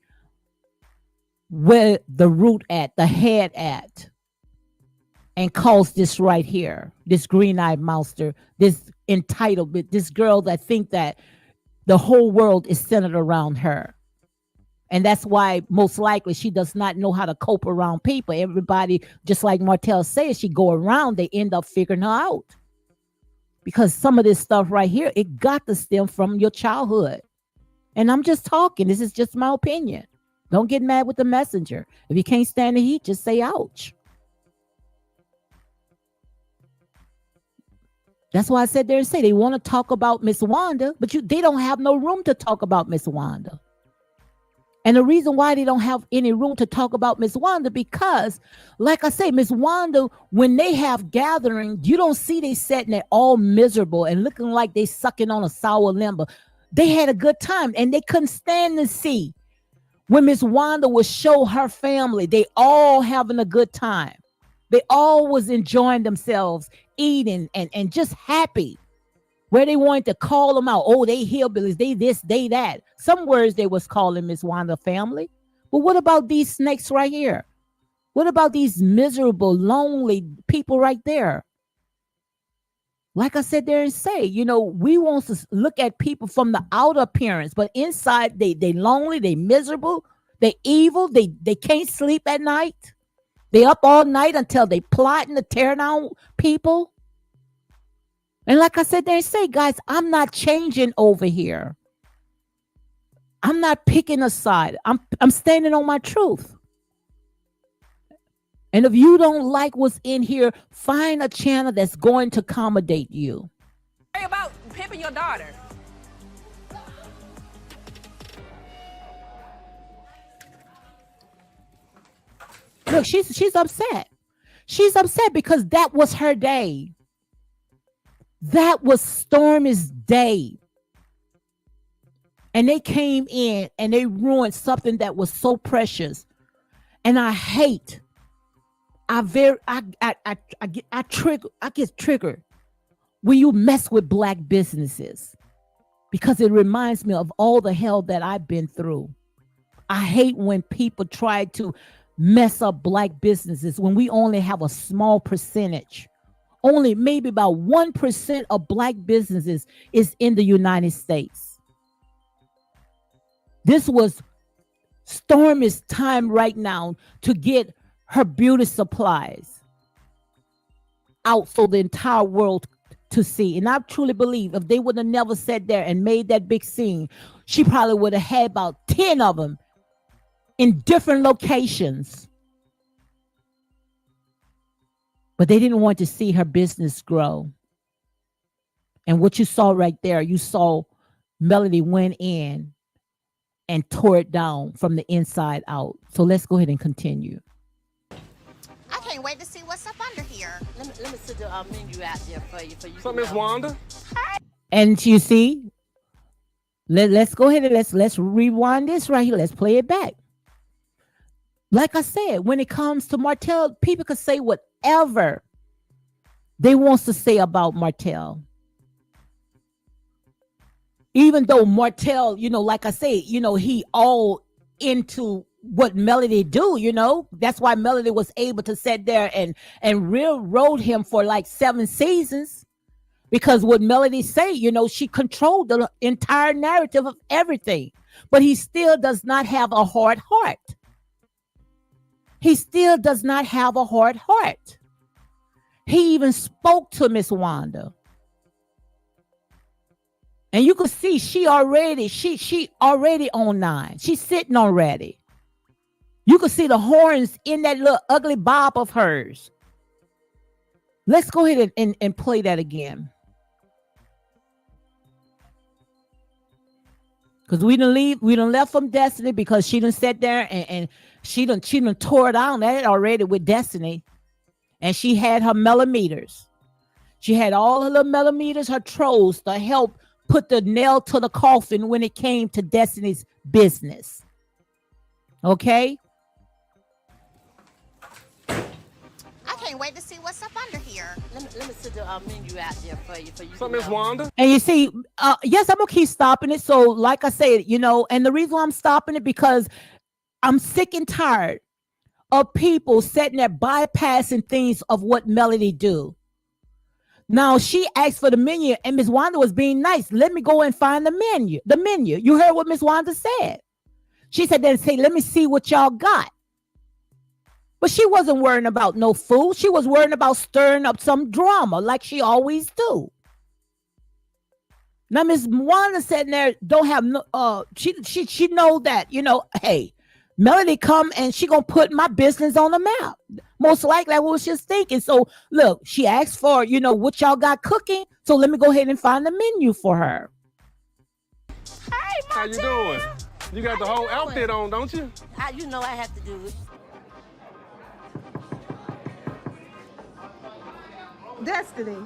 where the root at, the head at. And cause this right here, this green-eyed monster, this entitlement, this girl that think that the whole world is centered around her. And that's why most likely she does not know how to cope around people. Everybody, just like Martell says, she go around, they end up figuring her out. Because some of this stuff right here, it got to stem from your childhood. And I'm just talking. This is just my opinion. Don't get mad with the messenger. If you can't stand the heat, just say ouch. That's why I said there and say they want to talk about Miss Wanda, but they don't have no room to talk about Miss Wanda. And the reason why they don't have any room to talk about Miss Wanda, because, like I say, Miss Wanda, when they have gatherings, you don't see they sitting there all miserable and looking like they sucking on a sour limber. They had a good time, and they couldn't stand to see when Miss Wanda would show her family, they all having a good time. They all was enjoying themselves, eating and just happy. Where they wanted to call them out. Oh, they hillbillies, they this, they that. Some words they was calling Miss Wanda family. But what about these snakes right here? What about these miserable, lonely people right there? Like I said there and say, you know, we want to look at people from the outer appearance, but inside they lonely, they miserable, they evil, they can't sleep at night. They up all night until they plotting to tear down people. And like I said, they say, guys, I'm not changing over here. I'm not picking a side. I'm standing on my truth. And if you don't like what's in here, find a channel that's going to accommodate you. Worry about pimping your daughter. Look, she's upset. She's upset because that was her day. That was Stormy's day. And they came in and they ruined something that was so precious. And I hate. I get triggered when you mess with black businesses, because it reminds me of all the hell that I've been through. I hate when people try to mess up black businesses when we only have a small percentage. Only maybe about 1% of black businesses is in the United States. This was Stormy's time right now to get her beauty supplies out so the entire world to see. And I truly believe if they would have never sat there and made that big scene, she probably would have had about 10 of them in different locations. But they didn't want to see her business grow. And what you saw right there, you saw Melody went in and tore it down from the inside out. So let's go ahead and continue. I can't wait to see what's up under here. Let me sit the menu out there for you. So, Miss Wanda? And you see, let's go ahead and let's rewind this right here. Let's play it back. Like I said, when it comes to Martell, people can say whatever they want to say about Martell. Even though Martell, like I say, he all into what Melody do, that's why Melody was able to sit there and railroad him for like 7 seasons, because what Melody say, she controlled the entire narrative of everything, but he still does not have a hard heart. He still does not have a hard heart. He even spoke to Miss Wanda. And you can see she already on 9. She's sitting already. You can see the horns in that little ugly bob of hers. Let's go ahead and play that again. Because we done left from Destiny because she done sat there and she done tore down that already with Destiny. And she had her millimeters. She had all her little millimeters, her trolls to help put the nail to the coffin when it came to Destiny's business. Okay? I can't wait to see what's up under here. Let me sit the menu out there for you. So, Miss Wanda? And you see, yes, I'm going to keep stopping it. So like I said, and the reason why I'm stopping it because I'm sick and tired of people sitting there bypassing things of what Melody do. Now she asked for the menu and Miss Wanda was being nice. Let me go and find the menu. The menu. You heard what Miss Wanda said. She said, then say, let me see what y'all got. But she wasn't worrying about no food. She was worrying about stirring up some drama like she always do. Now Miss Wanda sitting there don't have no she know that, hey, Melody come and she gonna put my business on the map. Most likely I was just thinking. So look, she asked for, what y'all got cooking. So let me go ahead and find the menu for her. Hey, How you doing? You got the whole outfit on, don't you? I have to do it. Destiny.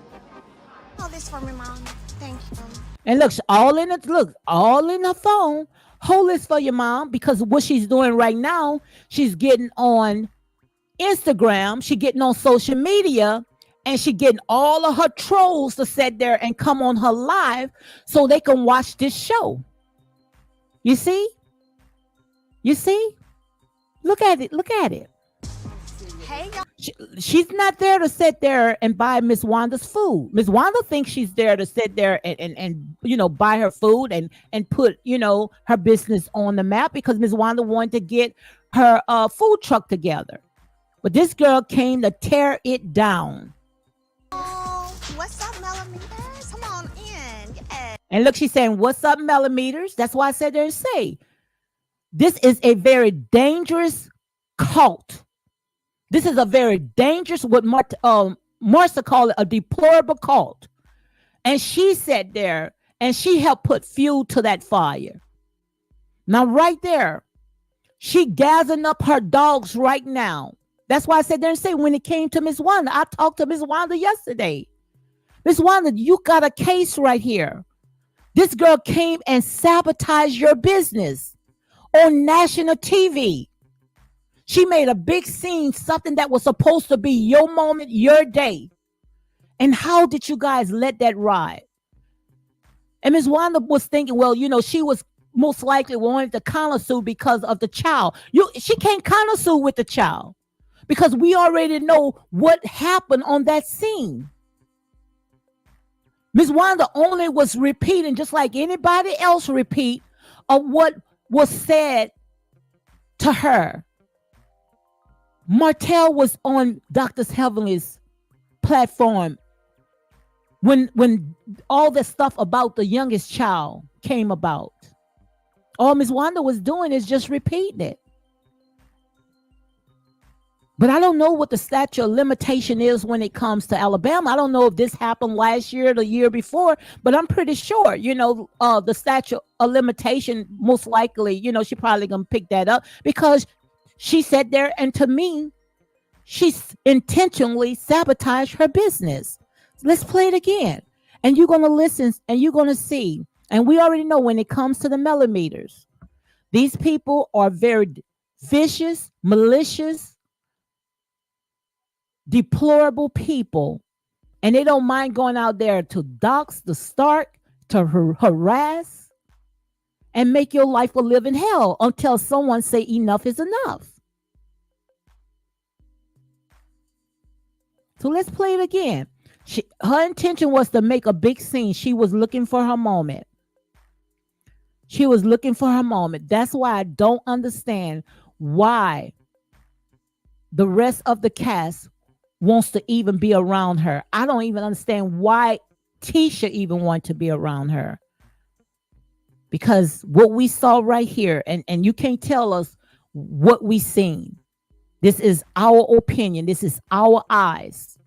All this for me, Mom. Thank you. And look, all in her phone. Hold this for your mom, because what she's doing right now, she's getting on Instagram, she getting on social media, and she getting all of her trolls to sit there and come on her live so they can watch this show. You see? Look at it. Hey, y'all. She's not there to sit there and buy Miss Wanda's food. Miss Wanda thinks she's there to sit there and buy her food and put, her business on the map, because Miss Wanda wanted to get her food truck together. But this girl came to tear it down. Oh, what's up, millimeters? Come on in. Yeah. And look, she's saying, what's up, millimeters? That's why I said there and say, this is a very dangerous cult. This is a very dangerous, what Marcia called it, a deplorable cult. And she sat there and she helped put fuel to that fire. Now, right there, she gathering up her dogs right now. That's why I said there and say, when it came to Miss Wanda, I talked to Miss Wanda yesterday. Miss Wanda, you got a case right here. This girl came and sabotaged your business on national TV. She made a big scene, something that was supposed to be your moment, your day. And how did you guys let that ride? And Ms. Wanda was thinking, well, she was most likely wanting to countersue because of the child. She can't countersue with the child because we already know what happened on that scene. Ms. Wanda only was repeating, just like anybody else repeat, of what was said to her. Martell was on Dr. Heavenly's platform when all the stuff about the youngest child came about. All Miss Wanda was doing is just repeating it. But I don't know what the statute of limitation is when it comes to Alabama. I don't know if this happened last year or the year before, but I'm pretty sure, the statute of limitation, most likely, she probably going to pick that up because she sat there and to me, she's intentionally sabotaged her business. Let's play it again. And you're going to listen and you're going to see. And we already know when it comes to the millimeters, these people are very vicious, malicious, deplorable people, and they don't mind going out there to dox, to start, to harass, and make your life a living hell until someone say enough is enough. So let's play it again. Her intention was to make a big scene. She was looking for her moment. She was looking for her moment. That's why I don't understand why the rest of the cast wants to even be around her. I don't even understand why Tisha even wants to be around her. Because what we saw right here, and you can't tell us what we seen. This is our opinion. This is our eyes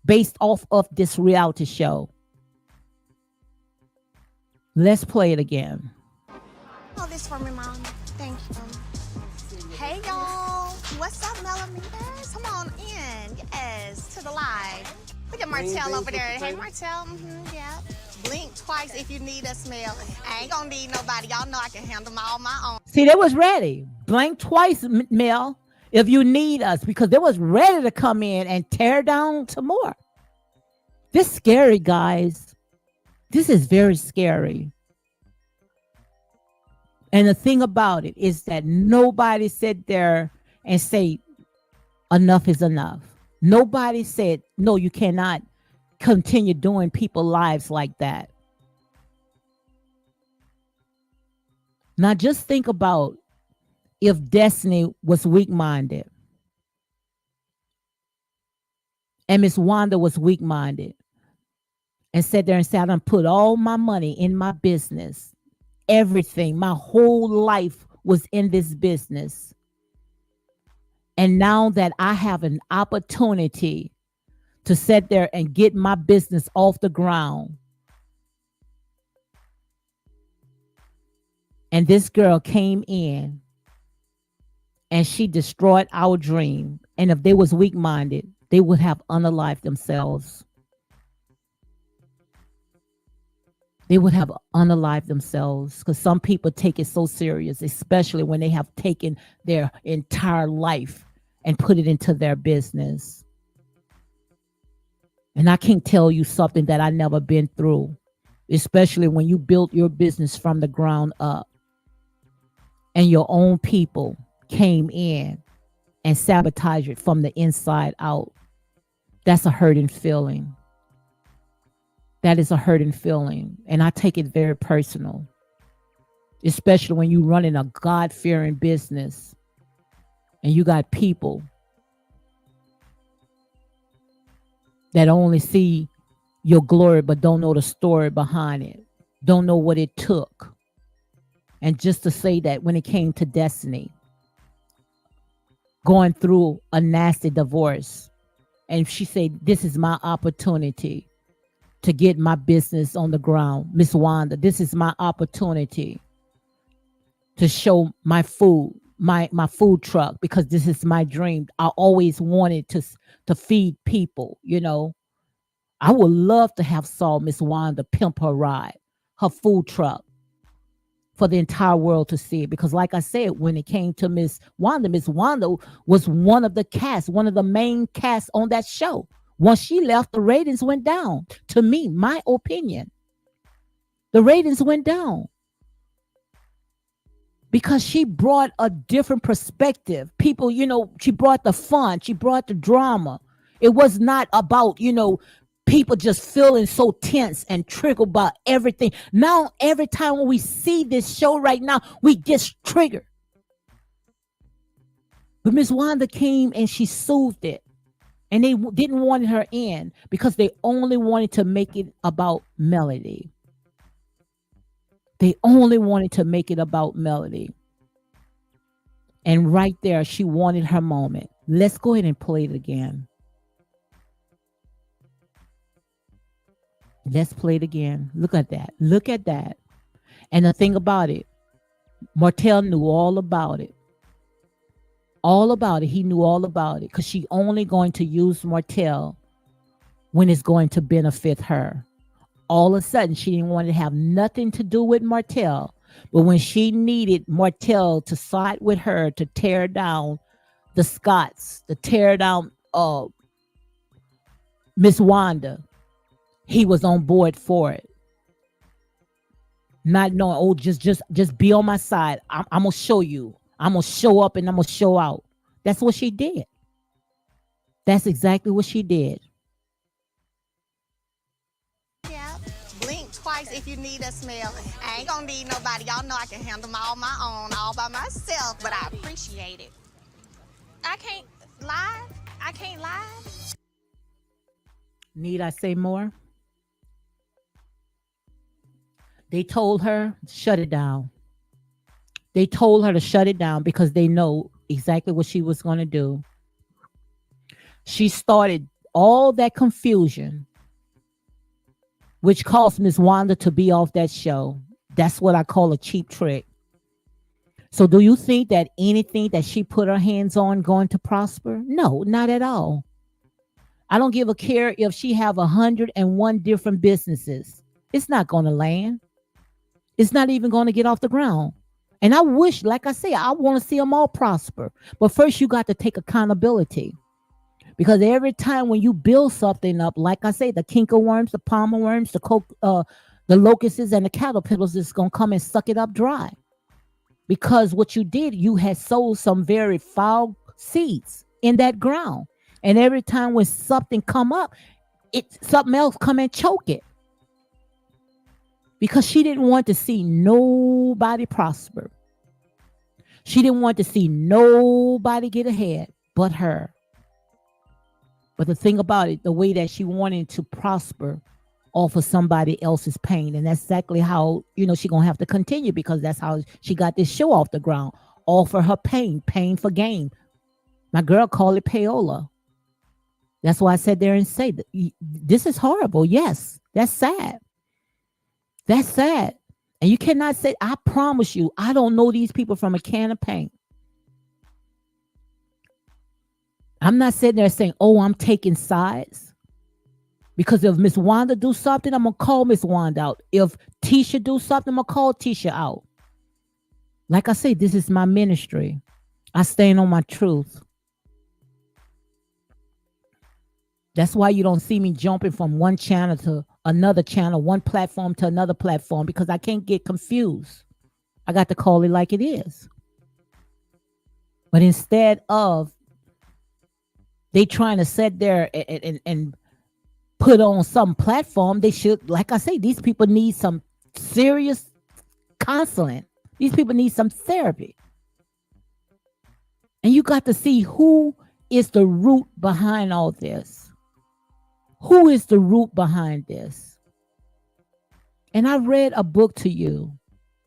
based off of this reality show. Let's play it again. Oh, this for me, Mom. Thank you. Hey, y'all. What's up, millimeters? Come on in. Yes, to the live. Look at Martell over there. Hey, Martell. Yeah. Blink twice if you need a smell. I ain't gonna need nobody. Y'all know I can handle all my own. See, they was ready. Blink twice, Mel, if you need us, because they was ready to come in and tear down some more. This is scary, guys. This is very scary. And the thing about it is that nobody sat there and say, enough is enough. Nobody said, no, you cannot continue doing people's lives like that. Now just think about if Destiny was weak-minded and Miss Wanda was weak-minded and sat there and said, I'm put all my money in my business. Everything, my whole life was in this business. And now that I have an opportunity to sit there and get my business off the ground, and this girl came in and she destroyed our dream. And if they was weak-minded, they would have unalived themselves. They would have unalived themselves because some people take it so serious, especially when they have taken their entire life and put it into their business. And I can't tell you something that I never been through, especially when you built your business from the ground up and your own people came in and sabotaged it from the inside out. That's a hurting feeling. That is a hurting feeling. And I take it very personal, especially when you're running a God-fearing business and you got people that only see your glory but don't know the story behind it, don't know what it took. And just to say that when it came to Destiny, going through a nasty divorce, and she said, this is my opportunity to get my business on the ground. Miss Wanda, this is my opportunity to show my food, my food truck, because this is my dream. I always wanted to feed people, I would love to have saw Miss Wanda pimp her ride, her food truck, for the entire world to see it. Because like I said, when it came to Miss Wanda was one of the cast, one of the main casts on that show. Once she left, the ratings went down. To me, my opinion, the ratings went down because she brought a different perspective. People, she brought the fun. She brought the drama. It was not about, people just feeling so tense and triggered by everything. Now, every time when we see this show right now, we get triggered. But Miss Wanda came and she soothed it. And they didn't want her in because they only wanted to make it about Melody. They only wanted to make it about Melody. And right there, she wanted her moment. Let's go ahead and play it again. Let's play it again. Look at that. Look at that. And the thing about it, Martell knew all about it. All about it. He knew all about it because she only going to use Martell when it's going to benefit her. All of a sudden, she didn't want to have nothing to do with Martell. But when she needed Martell to side with her to tear down the Scots, to tear down Miss Wanda, he was on board for it. Not knowing, oh, just be on my side. I'm gonna show you. I'm gonna show up and I'm gonna show out. That's what she did. That's exactly what she did. Yeah. Blink twice if you need a smell. I ain't gonna need nobody. Y'all know I can handle them all my own, all by myself, but I appreciate it. I can't lie. I can't lie. Need I say more? They told her, shut it down. They told her to shut it down because they know exactly what she was going to do. She started all that confusion, which caused Miss Wanda to be off that show. That's what I call a cheap trick. So do you think that anything that she put her hands on going to prosper? No, not at all. I don't give a care if she have 101 different businesses. It's not going to land. It's not even going to get off the ground. And I wish, like I say, I want to see them all prosper. But first, you got to take accountability. Because every time when you build something up, like I say, the kinker worms, the palmer worms, the locusts, and the caterpillars is going to come and suck it up dry. Because what you did, you had sowed some very foul seeds in that ground. And every time when something come up, something else come and choke it. Because she didn't want to see nobody prosper. She didn't want to see nobody get ahead but her. But the thing about it, the way that she wanted to prosper off of somebody else's pain. And that's exactly how, she's going to have to continue because that's how she got this show off the ground. Offer her pain for gain. My girl called it payola. That's why I sat there and say, this is horrible. Yes, that's sad. That's sad. And you cannot say, I promise you, I don't know these people from a can of paint. I'm not sitting there saying, oh, I'm taking sides. Because if Miss Wanda do something, I'm going to call Miss Wanda out. If Tisha do something, I'm going to call Tisha out. Like I say, this is my ministry. I stand on my truth. That's why you don't see me jumping from one channel to another channel, one platform to another platform, because I can't get confused. I got to call it like it is. But instead of they trying to sit there and put on some platform, they should, like I say, these people need some serious counseling. These people need some therapy. And you got to see who is the root behind all this. Who is the root behind this? And I read a book to you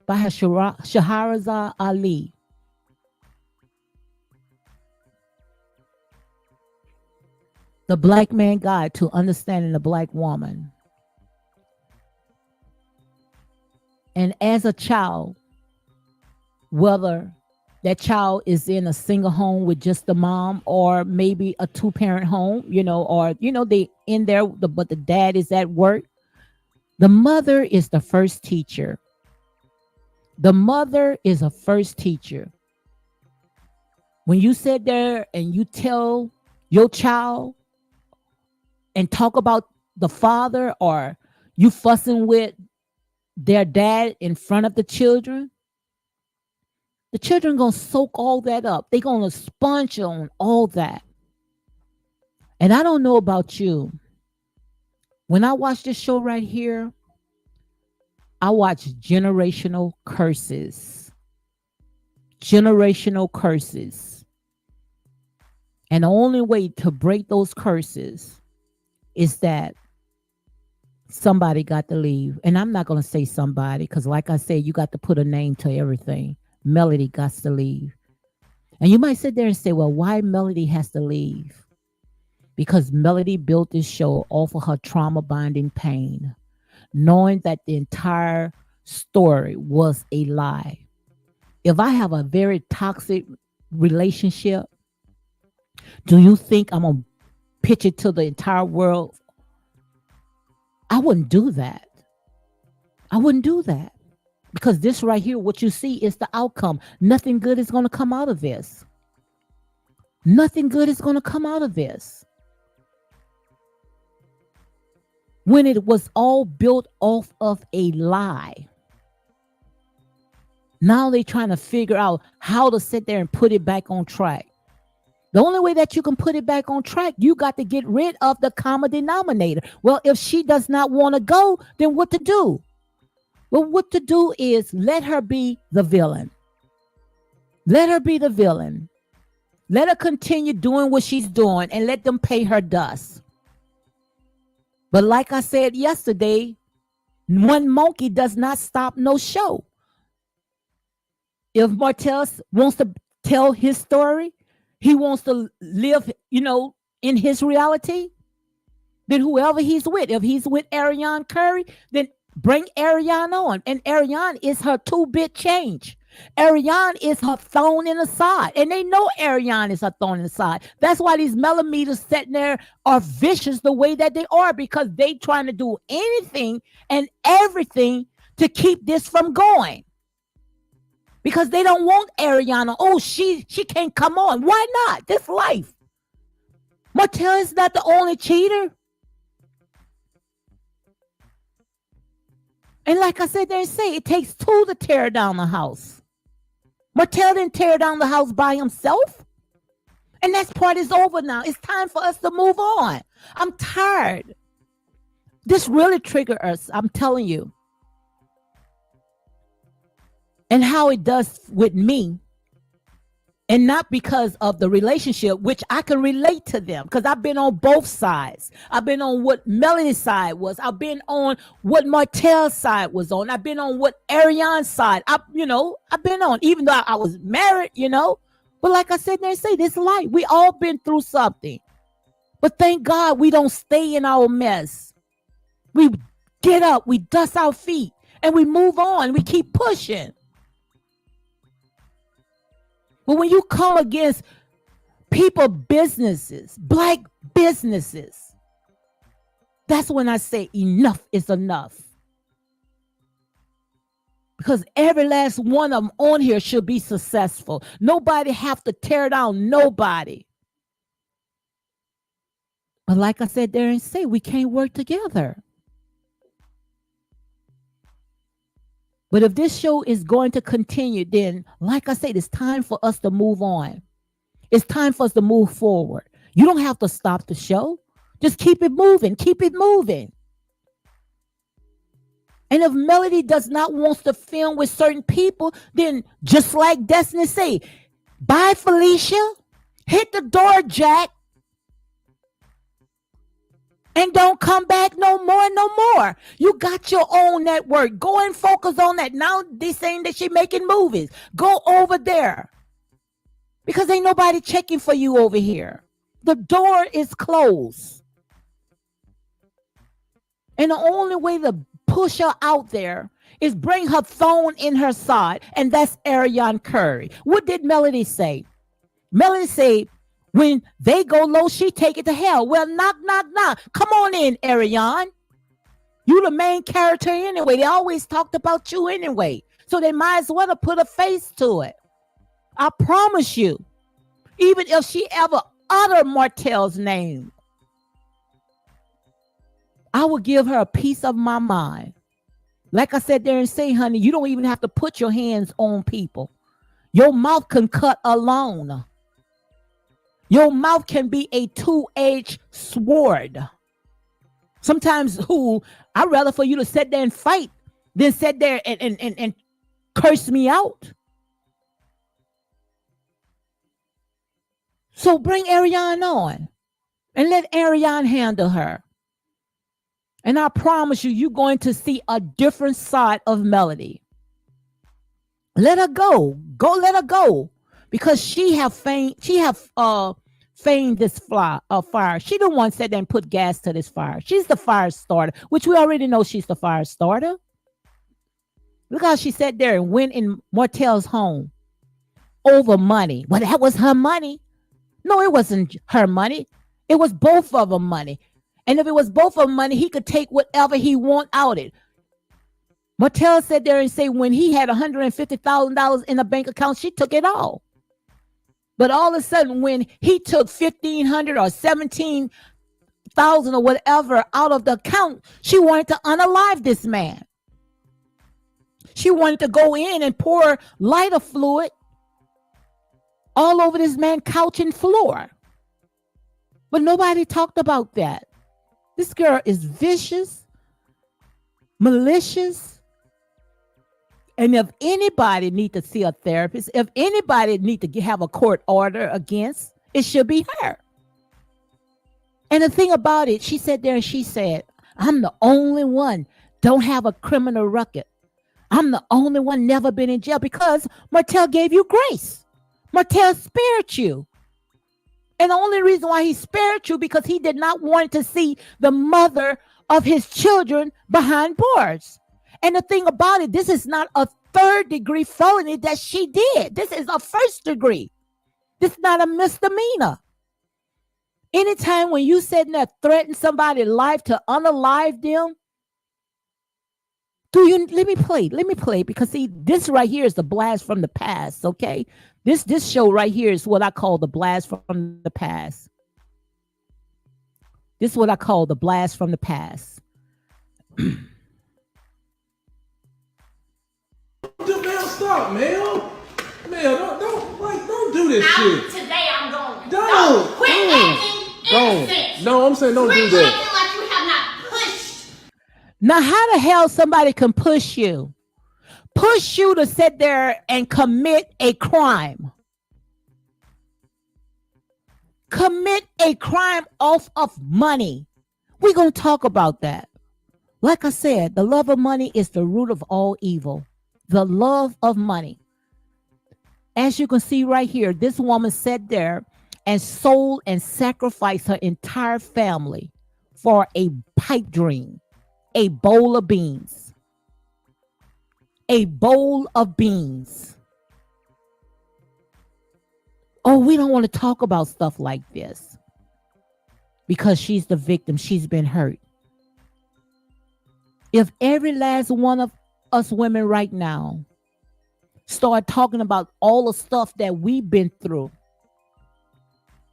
by Shahrazad Ali. The Black Man Guide to Understanding the Black Woman. And as a child, whether that child is in a single home with just the mom or maybe a two-parent home, or, they in there, but the dad is at work. The mother is the first teacher. The mother is a first teacher. When you sit there and you tell your child and talk about the father, or you fussing with their dad in front of the children going to soak all that up. They're going to sponge on all that. And I don't know about you. When I watch this show right here, I watch generational curses. Generational curses. And the only way to break those curses is that somebody got to leave. And I'm not going to say somebody because, like I said, you got to put a name to everything. Melody got to leave. And you might sit there and say, well, why Melody has to leave? Because Melody built this show off of her trauma bonding pain, knowing that the entire story was a lie. If I have a very toxic relationship, do you think I'm going to pitch it to the entire world? I wouldn't do that. I wouldn't do that. Because this right here, what you see is the outcome. Nothing good is going to come out of this. Nothing good is going to come out of this. When it was all built off of a lie. Now they're trying to figure out how to sit there and put it back on track. The only way that you can put it back on track, you got to get rid of the common denominator. Well, if she does not want to go, then what to do? Well, what to do is let her be the villain. Let her be the villain. Let her continue doing what she's doing and let them pay her dust. But like I said yesterday, one monkey does not stop no show. If Martell wants to tell his story, he wants to live, in his reality, then whoever he's with, if he's with Ariane Curry, then bring Ariane on. And Ariane is her 2-bit change. Ariane is her thorn in the side. And they know Ariane is her thorn in the side. That's why these millimeters sitting there are vicious the way that they are, because they trying to do anything and everything to keep this from going. Because they don't want Ariana. Oh, she can't come on. Why not? This life. Martell is not the only cheater. And like I said, they say it takes two to tear down the house. Martell didn't tear down the house by himself. And that part is over now. It's time for us to move on. I'm tired. This really triggered us. I'm telling you. And how it does with me. And not because of the relationship, which I can relate to them. Because I've been on both sides. I've been on what Melody's side was. I've been on what Martell's side was on. I've been on what Ariane's side. I've been on, even though I was married, But like I said, they say this life. We all been through something. But thank God we don't stay in our mess. We get up, we dust our feet, and we move on. We keep pushing. But when you come against people, businesses, black businesses, that's when I say enough is enough. Because every last one of them on here should be successful. Nobody have to tear down nobody. But like I said there and say, we can't work together. But if this show is going to continue, then, like I said, it's time for us to move on. It's time for us to move forward. You don't have to stop the show. Just keep it moving. Keep it moving. And if Melody does not want to film with certain people, then just like Destiny say, bye, Felicia. Hit the door, Jack. And don't come back no more. You got your own network. Go and focus on that. Now they saying that she making movies. Go over there. Because ain't nobody checking for you over here. The door is closed. And the only way to push her out there is bring her thorn in her side. And that's Ariane Curry. What did Melody say? Melody said, when they go low, she take it to hell. Well, knock. Come on in, Ariane. You the main character anyway. They always talked about you anyway. So they might as well put a face to it. I promise you. Even if she ever utter Martell's name, I will give her a piece of my mind. Like I said there and say, honey, you don't even have to put your hands on people. Your mouth can cut alone. Your mouth can be a two-edged sword. Sometimes, I'd rather for you to sit there and fight than sit there and curse me out. So bring Ariane on and let Ariane handle her. And I promise you, you're going to see a different side of Melody. Let her go. Let her go. Because she have feigned this fire. She the one said and put gas to this fire. She's the fire starter, which we already know she's the fire starter. Look how she sat there and went in Martell's home over money. Well, that was her money. No, it wasn't her money. It was both of them money. And if it was both of them money, he could take whatever he want out it. Martell sat there and say when he had $150,000 in a bank account, she took it all. But all of a sudden, when he took 1,500 or 17,000 or whatever out of the account, she wanted to unalive this man. She wanted to go in and pour lighter fluid all over this man's couch and floor. But nobody talked about that. This girl is vicious, malicious. And if anybody need to see a therapist, if anybody need to have a court order against, it should be her. And the thing about it, she sat there and she said, I'm the only one don't have a criminal record. I'm the only one never been in jail because Martell gave you grace. Martell spared you. And the only reason why he spared you because he did not want to see the mother of his children behind bars. And the thing about it, this is not a third-degree felony that she did. This is a first degree. This is not a misdemeanor. Anytime when you sit there threaten somebody's life to unalive them, let me play because see, this right here is the blast from the past, okay? This show right here is what I call the blast from the past. This is what I call the blast from the past. Stop, Mel. Mel, don't do this shit. Today I'm going. Don't. Quit acting innocent. No, I'm saying don't do Quit that. acting like you have not pushed. Now, how the hell somebody can push you? Push you to sit there and commit a crime. Commit a crime off of money. We're going to talk about that. Like I said, the love of money is the root of all evil. The love of money. As you can see right here, this woman sat there and sold and sacrificed her entire family for a pipe dream, a bowl of beans. A bowl of beans. Oh, we don't want to talk about stuff like this because she's the victim. She's been hurt. If every last one of us women right now start talking about all the stuff that we've been through,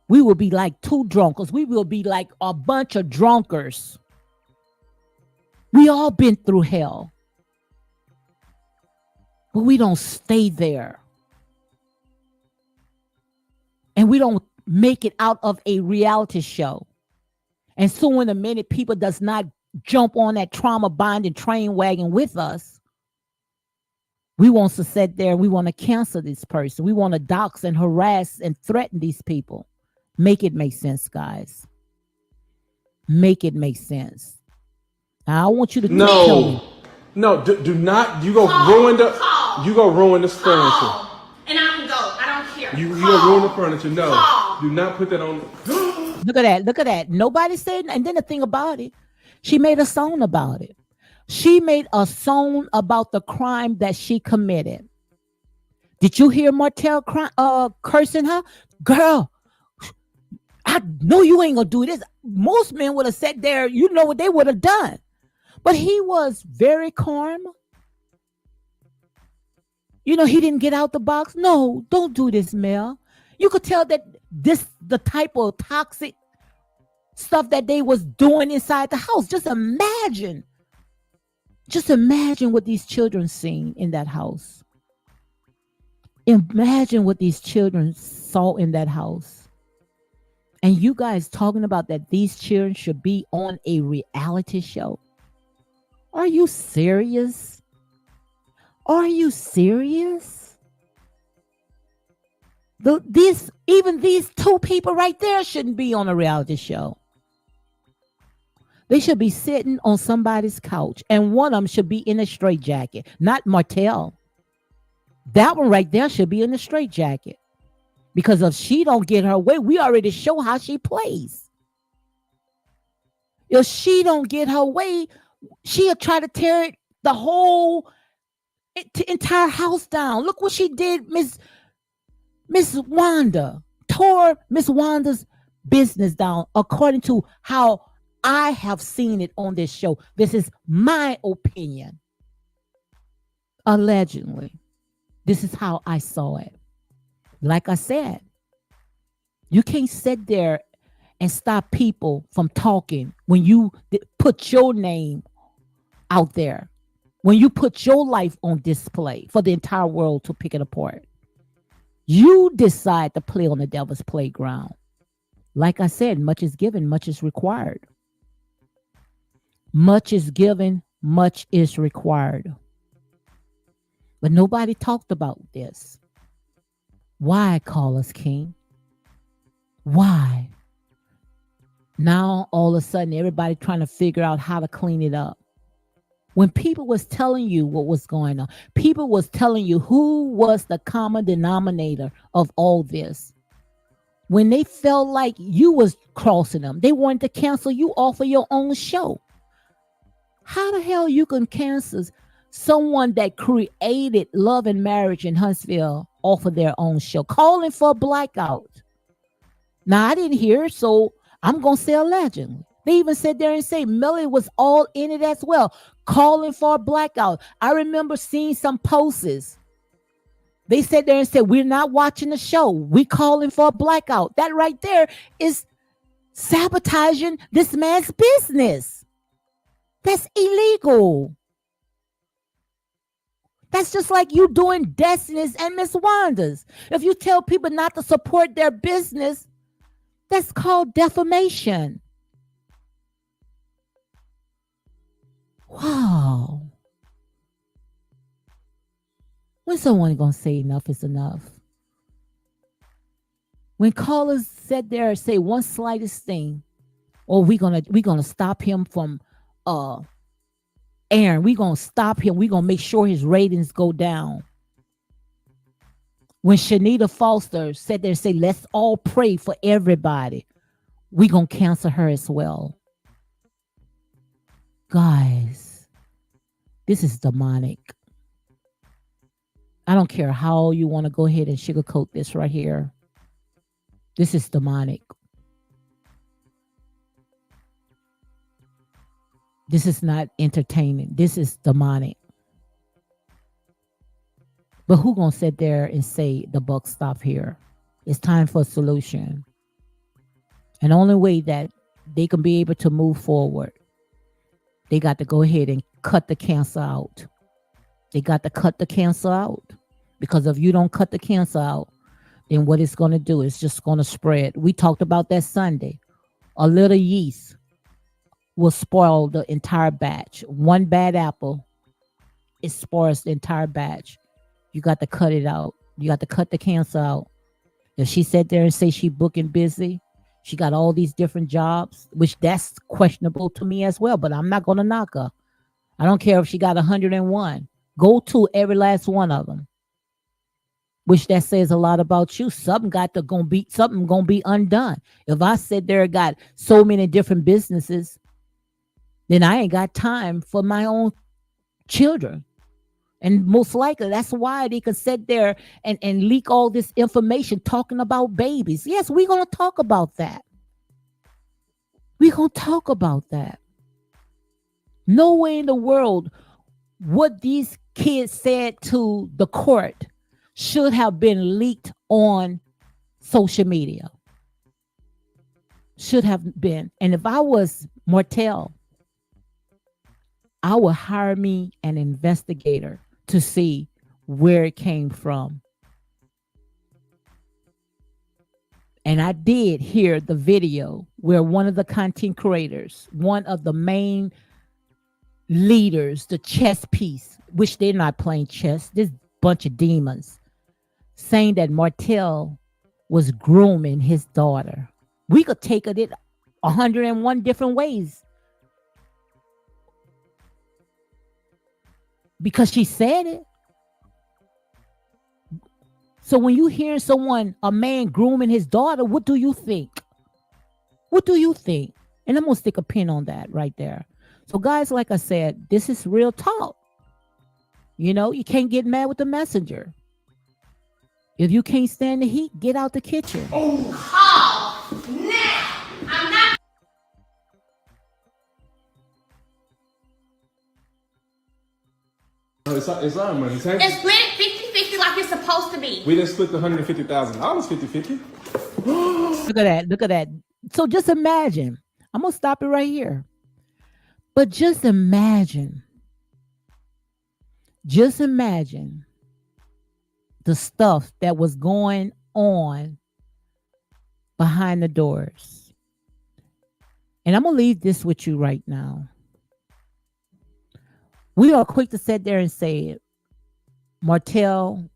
we will be like two drunkards. We will be like a bunch of drunkards. We all been through hell. But we don't stay there. And we don't make it out of a reality show. And so in a minute, people does not jump on that trauma bonding train wagon with us. We want to sit there and we want to cancel this person. We want to dox and harass and threaten these people. Make it make sense, guys. Make it make sense. Now, I want you to tell me. No, do not. You go ruin this furniture. And I can go. I don't care. You go ruin the furniture. No, do not put that on. Look at that. Nobody said. And then the thing about it, she made a song about it. She made a song about the crime that she committed. Did you hear Martell cursing her? Girl, I know you ain't gonna do this. Most men would have sat there, you know what they would have done. But he was very calm. You know, he didn't get out the box. No, don't do this, Mel. You could tell that the type of toxic stuff that they was doing inside the house. Just imagine what these children seen in that house. Imagine what these children saw in that house. And you guys talking about that these children should be on a reality show. Are you serious? Are you serious? These two people right there shouldn't be on a reality show. They should be sitting on somebody's couch, and one of them should be in a straitjacket, not Martell. That one right there should be in a straitjacket because if she don't get her way, we already show how she plays. If she don't get her way, she'll try to tear the whole entire house down. Look what she did, Miss Wanda. Tore Miss Wanda's business down according to how I have seen it on this show. This is my opinion. Allegedly. This is how I saw it. Like I said, you can't sit there and stop people from talking when you put your name out there, when you put your life on display for the entire world to pick it apart. You decide to play on the devil's playground. Like I said, much is given, much is required. Much is given, much is required. But nobody talked about this. Why call us king? Why? Now all of a sudden everybody trying to figure out how to clean it up. When people was telling you what was going on, people was telling you who was the common denominator of all this. When they felt like you was crossing them, they wanted to cancel you off of your own show. How the hell you can cancel someone that created Love and Marriage in Huntsville off of their own show, calling for a blackout? Now, I didn't hear, so I'm going to say allegedly. They even said there and say Melly was all in it as well, calling for a blackout. I remember seeing some posts. They said there and said, we're not watching the show. We calling for a blackout. That right there is sabotaging this man's business. That's illegal. That's just like you doing Destiny's and Miss Wanda's. If you tell people not to support their business, that's called defamation. Wow. When someone gonna say enough is enough? When callers sit there and say one slightest thing, or we gonna stop him from airing, we gonna stop him, we gonna make sure his ratings go down. When Shanita Foster sat there and say, let's all pray for everybody, we gonna cancel her as well. Guys, this is demonic. I don't care how you want to go ahead and sugarcoat this right here. This is demonic. This is not entertaining. This is demonic. But who gonna sit there and say the buck stop here? It's time for a solution. And the only way that they can be able to move forward, they got to go ahead and cut the cancer out. They got to cut the cancer out. Because if you don't cut the cancer out, then what it's going to do is just going to spread. We talked about that Sunday. A little yeast will spoil the entire batch. One bad apple, it spoils the entire batch. You got to cut it out. You got to cut the cancer out. If she sat there and say she booking busy, she got all these different jobs, which that's questionable to me as well, but I'm not going to knock her. I don't care if she got 101. Go to every last one of them. Which that says a lot about you. Something gonna be undone. If I sit there and got so many different businesses, then I ain't got time for my own children. And most likely that's why they could sit there and leak all this information talking about babies. Yes, we're gonna talk about that. We're gonna talk about that. No way in the world what these kids said to the court should have been leaked on social media. Should have been. And if I was Martell, I would hire me an investigator to see where it came from. And I did hear the video where one of the content creators, one of the main leaders, the chess piece, which they're not playing chess, this bunch of demons, saying that Martell was grooming his daughter. We could take it 101 different ways because she said it. So when you hear a man grooming his daughter, what do you think? What do you think? And I'm going to stick a pin on that right there. So guys, like I said, this is real talk. You can't get mad with the messenger. If you can't stand the heat, get out the kitchen. It's our money. And split it 50-50 like it's supposed to be. We didn't split the $150,000 50-50. Look at that. So just imagine. I'm going to stop it right here. But just imagine the stuff that was going on behind the doors. And I'm going to leave this with you right now. We are quick to sit there and say it. Martell,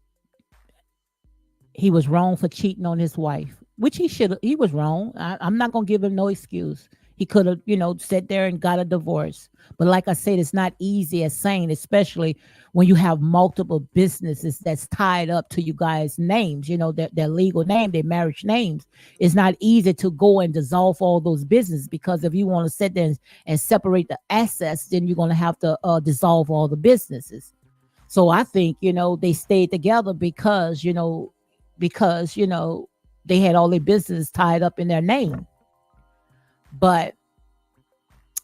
he was wrong for cheating on his wife, which he was wrong. I'm not going to give him no excuse. He could have, sat there and got a divorce. But like I said, it's not easy as saying, especially when you have multiple businesses that's tied up to you guys' names, their legal name, their marriage names. It's not easy to go and dissolve all those businesses, because if you want to sit there and separate the assets, then you're going to have to dissolve all the businesses. So I think, they stayed together because they had all their business tied up in their name. But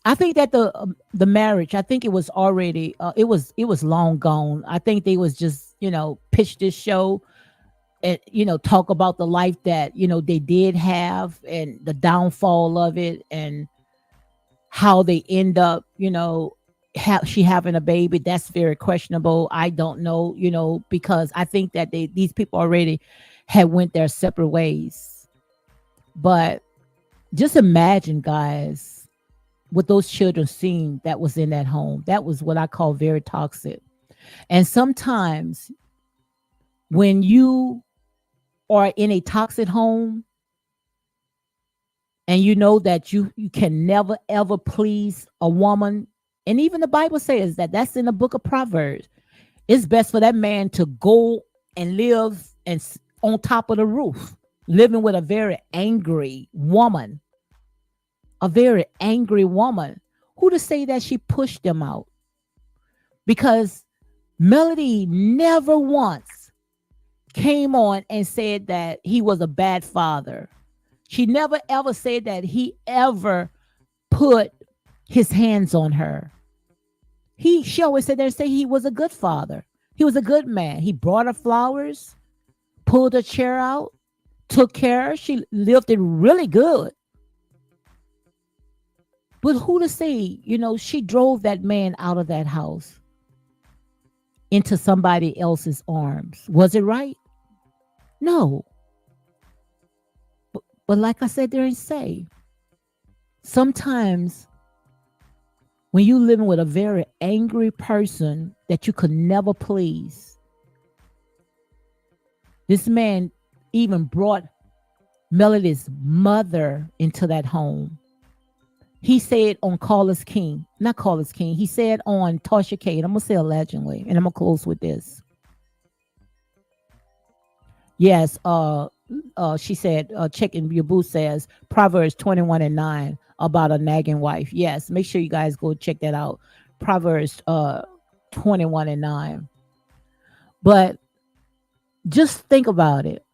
I think that the marriage, I think it was already it was long gone. I think they was just pitch this show and talk about the life that they did have and the downfall of it and how they end up she having a baby. That's very questionable. I don't know because I think that these people already had went their separate ways. But just imagine, guys, what those children seen that was in that home. That was what I call very toxic. And sometimes when you are in a toxic home and you know that you can never ever please a woman, and even the Bible says that's in the book of Proverbs, it's best for that man to go and live on top of the roof, living with a very angry woman. A very angry woman. Who to say that she pushed them out? Because Melody never once came on and said that he was a bad father. She never ever said that he ever put his hands on her. She always said there and say he was a good father. He was a good man. He brought her flowers, pulled her chair out, took care of her. She lived it really good. But who to say, she drove that man out of that house into somebody else's arms. Was it right? No. But like I said there and say, sometimes when you living with a very angry person that you could never please, this man even brought Melody's mother into that home. He said on not Call Us King. He said on Tasha K, and I'm going to say allegedly, and I'm going to close with this. Yes, she said, checking your boo says, Proverbs 21:9 about a nagging wife. Yes, make sure you guys go check that out. Proverbs 21:9. But just think about it.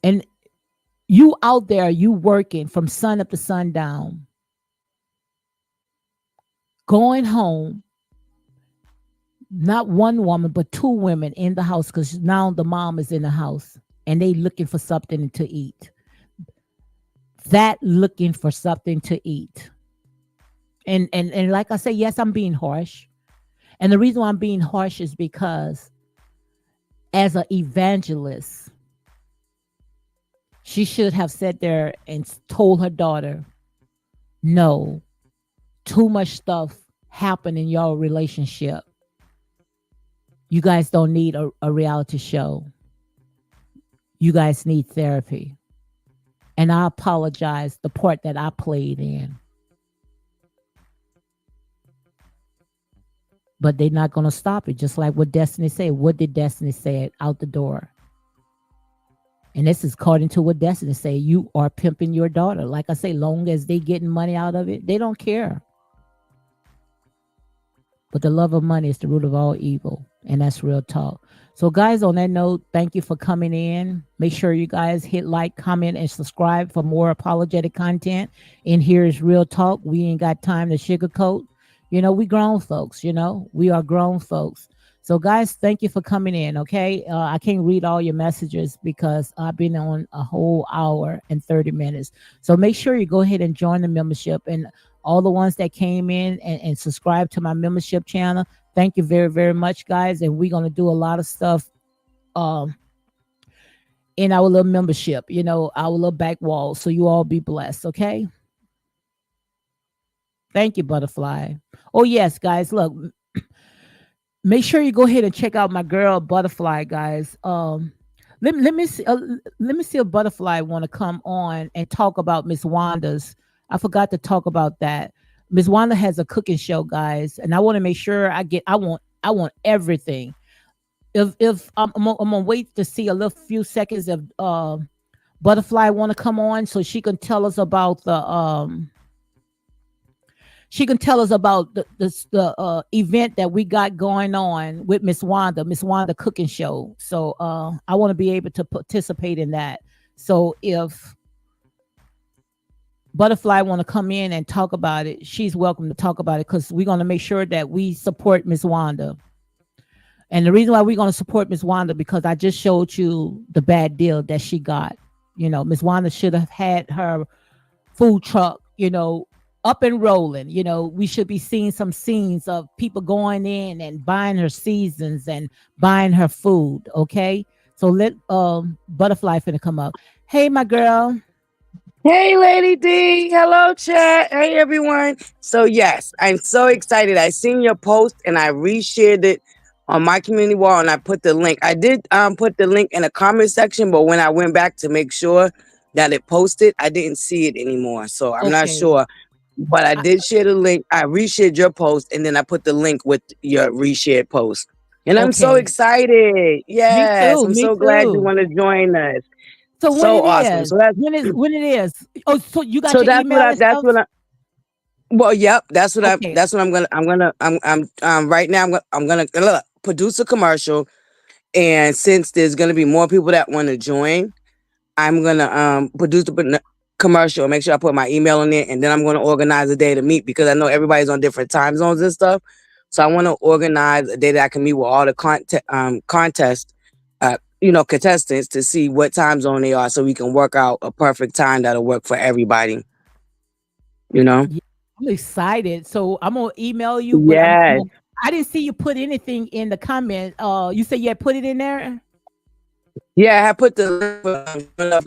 And you out there, you working from sun up to sundown, going home, not one woman, but two women in the house, because now the mom is in the house and they looking for something to eat. Looking for something to eat. And like I say, yes, I'm being harsh. And the reason why I'm being harsh is because as an evangelist, she should have sat there and told her daughter, no, too much stuff happened in your relationship. You guys don't need a reality show. You guys need therapy. And I apologize the part that I played in. But they're not going to stop it. Just like what Destiny said. What did Destiny say out the door? And this is according to what Destiny say. You are pimping your daughter. Like I say, long as they getting money out of it, they don't care. But the love of money is the root of all evil. And that's real talk. So, guys, on that note, thank you for coming in. Make sure you guys hit like, comment, and subscribe for more apologetic content. And here is real talk. We ain't got time to sugarcoat. We grown folks, we are grown folks. So, guys, thank you for coming in. Okay. I can't read all your messages because I've been on a whole hour and 30 minutes. So make sure you go ahead and join the membership. And all the ones that came in and subscribe to my membership channel, thank you very, very much, guys. And we're going to do a lot of stuff in our little membership, our little back wall. So you all be blessed. Okay. Thank you, Butterfly. Oh, yes, guys. Look, make sure you go ahead and check out my girl Butterfly, guys. Let me see, let me see if Butterfly want to come on and talk about Miss Wanda's. I forgot to talk about that. Miss Wanda has a cooking show, guys, and I want to make sure I want everything. If I'm gonna wait to see a little few seconds of Butterfly want to come on so she can tell us about the event that we got going on with Miss Wanda cooking show. So I want to be able to participate in that. So if Butterfly want to come in and talk about it, she's welcome to talk about it because we're going to make sure that we support Miss Wanda. And the reason why we're going to support Miss Wanda because I just showed you the bad deal that she got. Miss Wanda should have had her food truck, up and rolling. We should be seeing some scenes of people going in and buying her seasons and buying her food. Okay. So let Butterfly finna come up. Hey, my girl. Hey, Lady D. Hello, chat. Hey, everyone. So, yes, I'm so excited. I seen your post and I reshared it on my community wall and I put the link. I did put the link in the comment section, but when I went back to make sure that it posted, I didn't see it anymore. So, I'm not Okay. sure. But I I, did share the link. I reshared your post and then I put the link with your reshared post. And I'm so okay. excited. Me Yes, too. I'm Me so glad you too. want to join us. So when So it awesome. is, So that's when it is. Oh, so you got so your email and that's stuff? what I well, yep, Okay. that's what I'm right now I'm gonna produce a commercial, and since there's gonna be more people that want to join, I'm gonna produce the commercial, make sure I put my email in there, and then I'm gonna organize a day to meet because I know everybody's on different time zones and stuff. So I want to organize a day that I can meet with all the contest contestants to see what time zone they are so we can work out a perfect time that'll work for everybody, you know? Yeah, I'm excited. So I'm gonna email you, but Yes. I didn't see you put anything in the comment. You said you had put it in there. Yeah, I had put the link for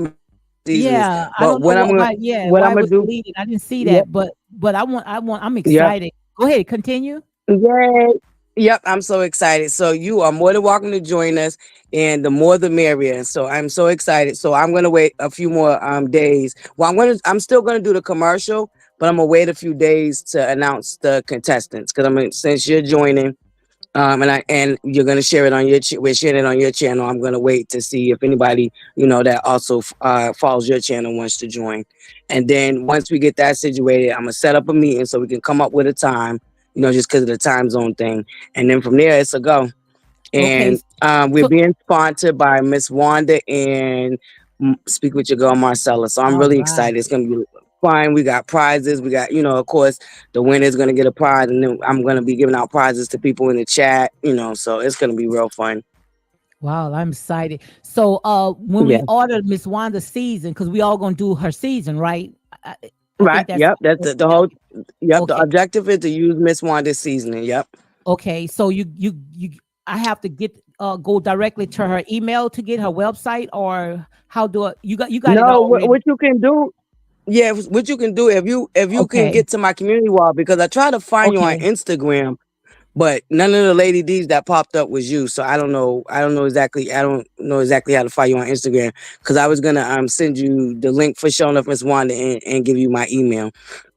seasons, Yeah, I but don't know why. Yeah, what why I'm it gonna was do? deleted. I didn't see Yep, that, but I'm yep, excited. Go ahead, continue. yay, yep. I'm so excited. So you are more than welcome to join us, and the more the merrier. So I'm so excited. So I'm gonna wait a few more days. Well, I'm still gonna do the commercial, but I'm gonna wait a few days to announce the contestants because since you're joining. And you're gonna share it on we're sharing it on your channel. I'm gonna wait to see if anybody that also follows your channel wants to join, and then once we get that situated, I'm gonna set up a meeting so we can come up with a time. Just because of the time zone thing, and then from there it's a go. Okay, And we're so being sponsored by Miss Wanda and Speak with Your Girl Marcella. So I'm all really right. excited. It's gonna be fun. We got prizes. We got, of course, the winner's gonna get a prize, and then I'm gonna be giving out prizes to people in the chat. So it's gonna be real fun. Wow, I'm excited. So when we Yeah. ordered Miss Wanda's season, because we all gonna do her season, right? I, I Right. think that's Yep. That's the yeah. whole. Yep. The Okay. objective is to use Miss Wanda's seasoning. Yep. Okay, so you I have to get go directly to her email to get her website, or how do I, you got it No. already? What you can do. Yeah. What you can do if you can Okay, get to my community wall because I try to find you on okay, Instagram. but none of the Lady D's that popped up was you. So I don't know. I don't know exactly how to find you on Instagram because I was gonna send you the link for showing up Miss Wanda and give you my email.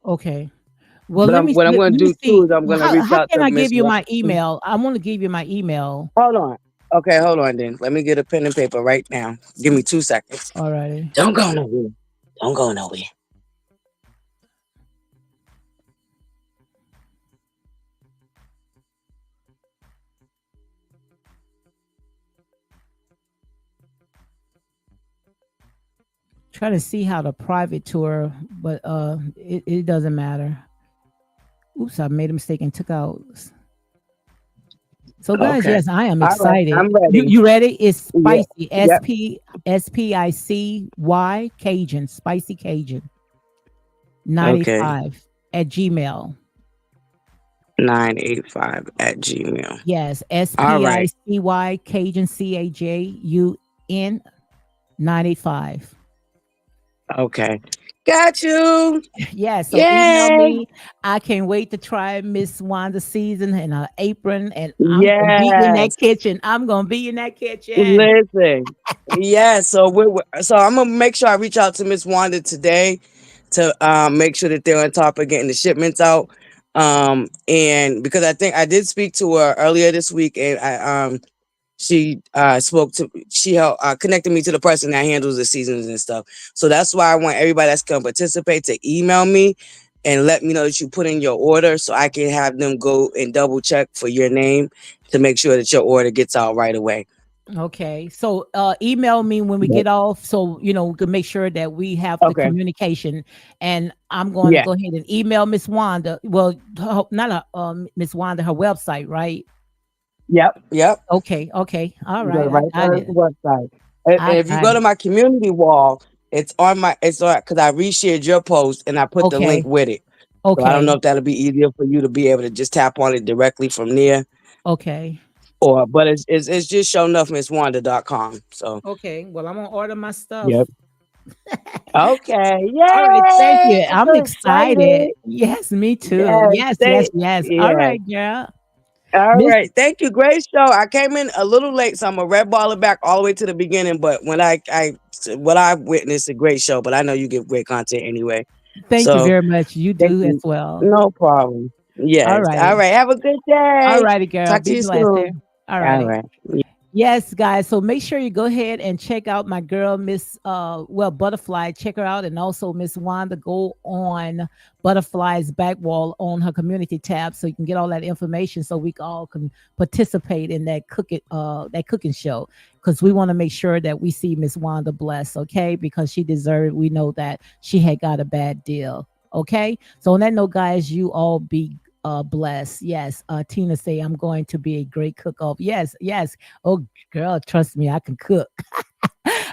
Okay. Well, But what I'm let gonna me do too see. is I'm gonna reach How out can to I give Miss. you my email? I want to give you my email. Hold on. Okay, hold on then. Let me get a pen and paper right now. Give me 2 seconds. Alrighty. Don't go nowhere. Don't go nowhere. Try to see how to private tour, but it doesn't matter. Oops, I made a mistake and took out. So guys, Okay. yes, I am All right. excited. I'm ready. You ready? It's Yeah. spicy. Yep. SPICY Cajun. Spicy Cajun. Okay. 95 at Gmail. 985 at Gmail. Yes, All right. SPICY Cajun CAJUN 95. Okay. Got you. Yeah, so email Yay. me. I can't wait to try Miss Wanda season and her apron, and I'm gonna be in that Yes. kitchen. I'm gonna be in that kitchen. Listen. Yeah. So so I'm gonna make sure I reach out to Miss Wanda today to make sure that they're on top of getting the shipments out. And because I think I did speak to her earlier this week, and she connected me to the person that handles the seasons and stuff. So that's why I want everybody that's gonna participate to email me and let me know that you put in your order so I can have them go and double check for your name to make sure that your order gets out right away. Okay, so email me when we Yep. get off, so we can make sure that we have the Okay. communication. And I'm going to Yeah. go ahead and email Miss Wanda. Well, not Miss Wanda, her website, right? Yep. Yep. Okay, okay, all You go right, right I to got her it. website. And I if you got go to it. my community wall, it's on because I reshared your post and I put the link Okay, with it. So I don't know okay, if that'll be easier for you to be able to just tap on it directly from there. okay, Or but it's just shownuffmisswanda.com. So okay. Well, I'm gonna order my stuff. yep. Okay. All right, thank Yay! you. I'm I'm so excited. excited. Yes, me too. Yes. Yes, yes, Thank yes. All yes. right, girl. All Miss, right. Thank you. Great show. I came in a little late, so I'm a red baller back all the way to the beginning. But when I what I witnessed a great show, but I know you give great content anyway. thank you So very much. You thank do as you. well. No problem. All Yes. All righty. right. Have a good All day. righty, girl. Talk to Be you blessed there. soon. All All righty. right. Yes, guys. So make sure you go ahead and check out my girl, Miss Butterfly. Check her out. And also Miss Wanda. Go on Butterfly's back wall on her community tab so you can get all that information so we all can participate in that cooking show. Because we want to make sure that we see Miss Wanda blessed, okay? Because she deserved, we know that she had got a bad deal. Okay. So on that note, guys, you all be blessed. Yes. Tina say I'm going to be a great cook off. Yes, yes. Oh, girl, trust me, I can cook.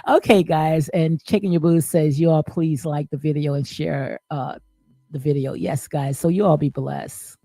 Okay, guys. And Chicken Your Boo says you all please like the video and share the video. Yes, guys. So you all be blessed.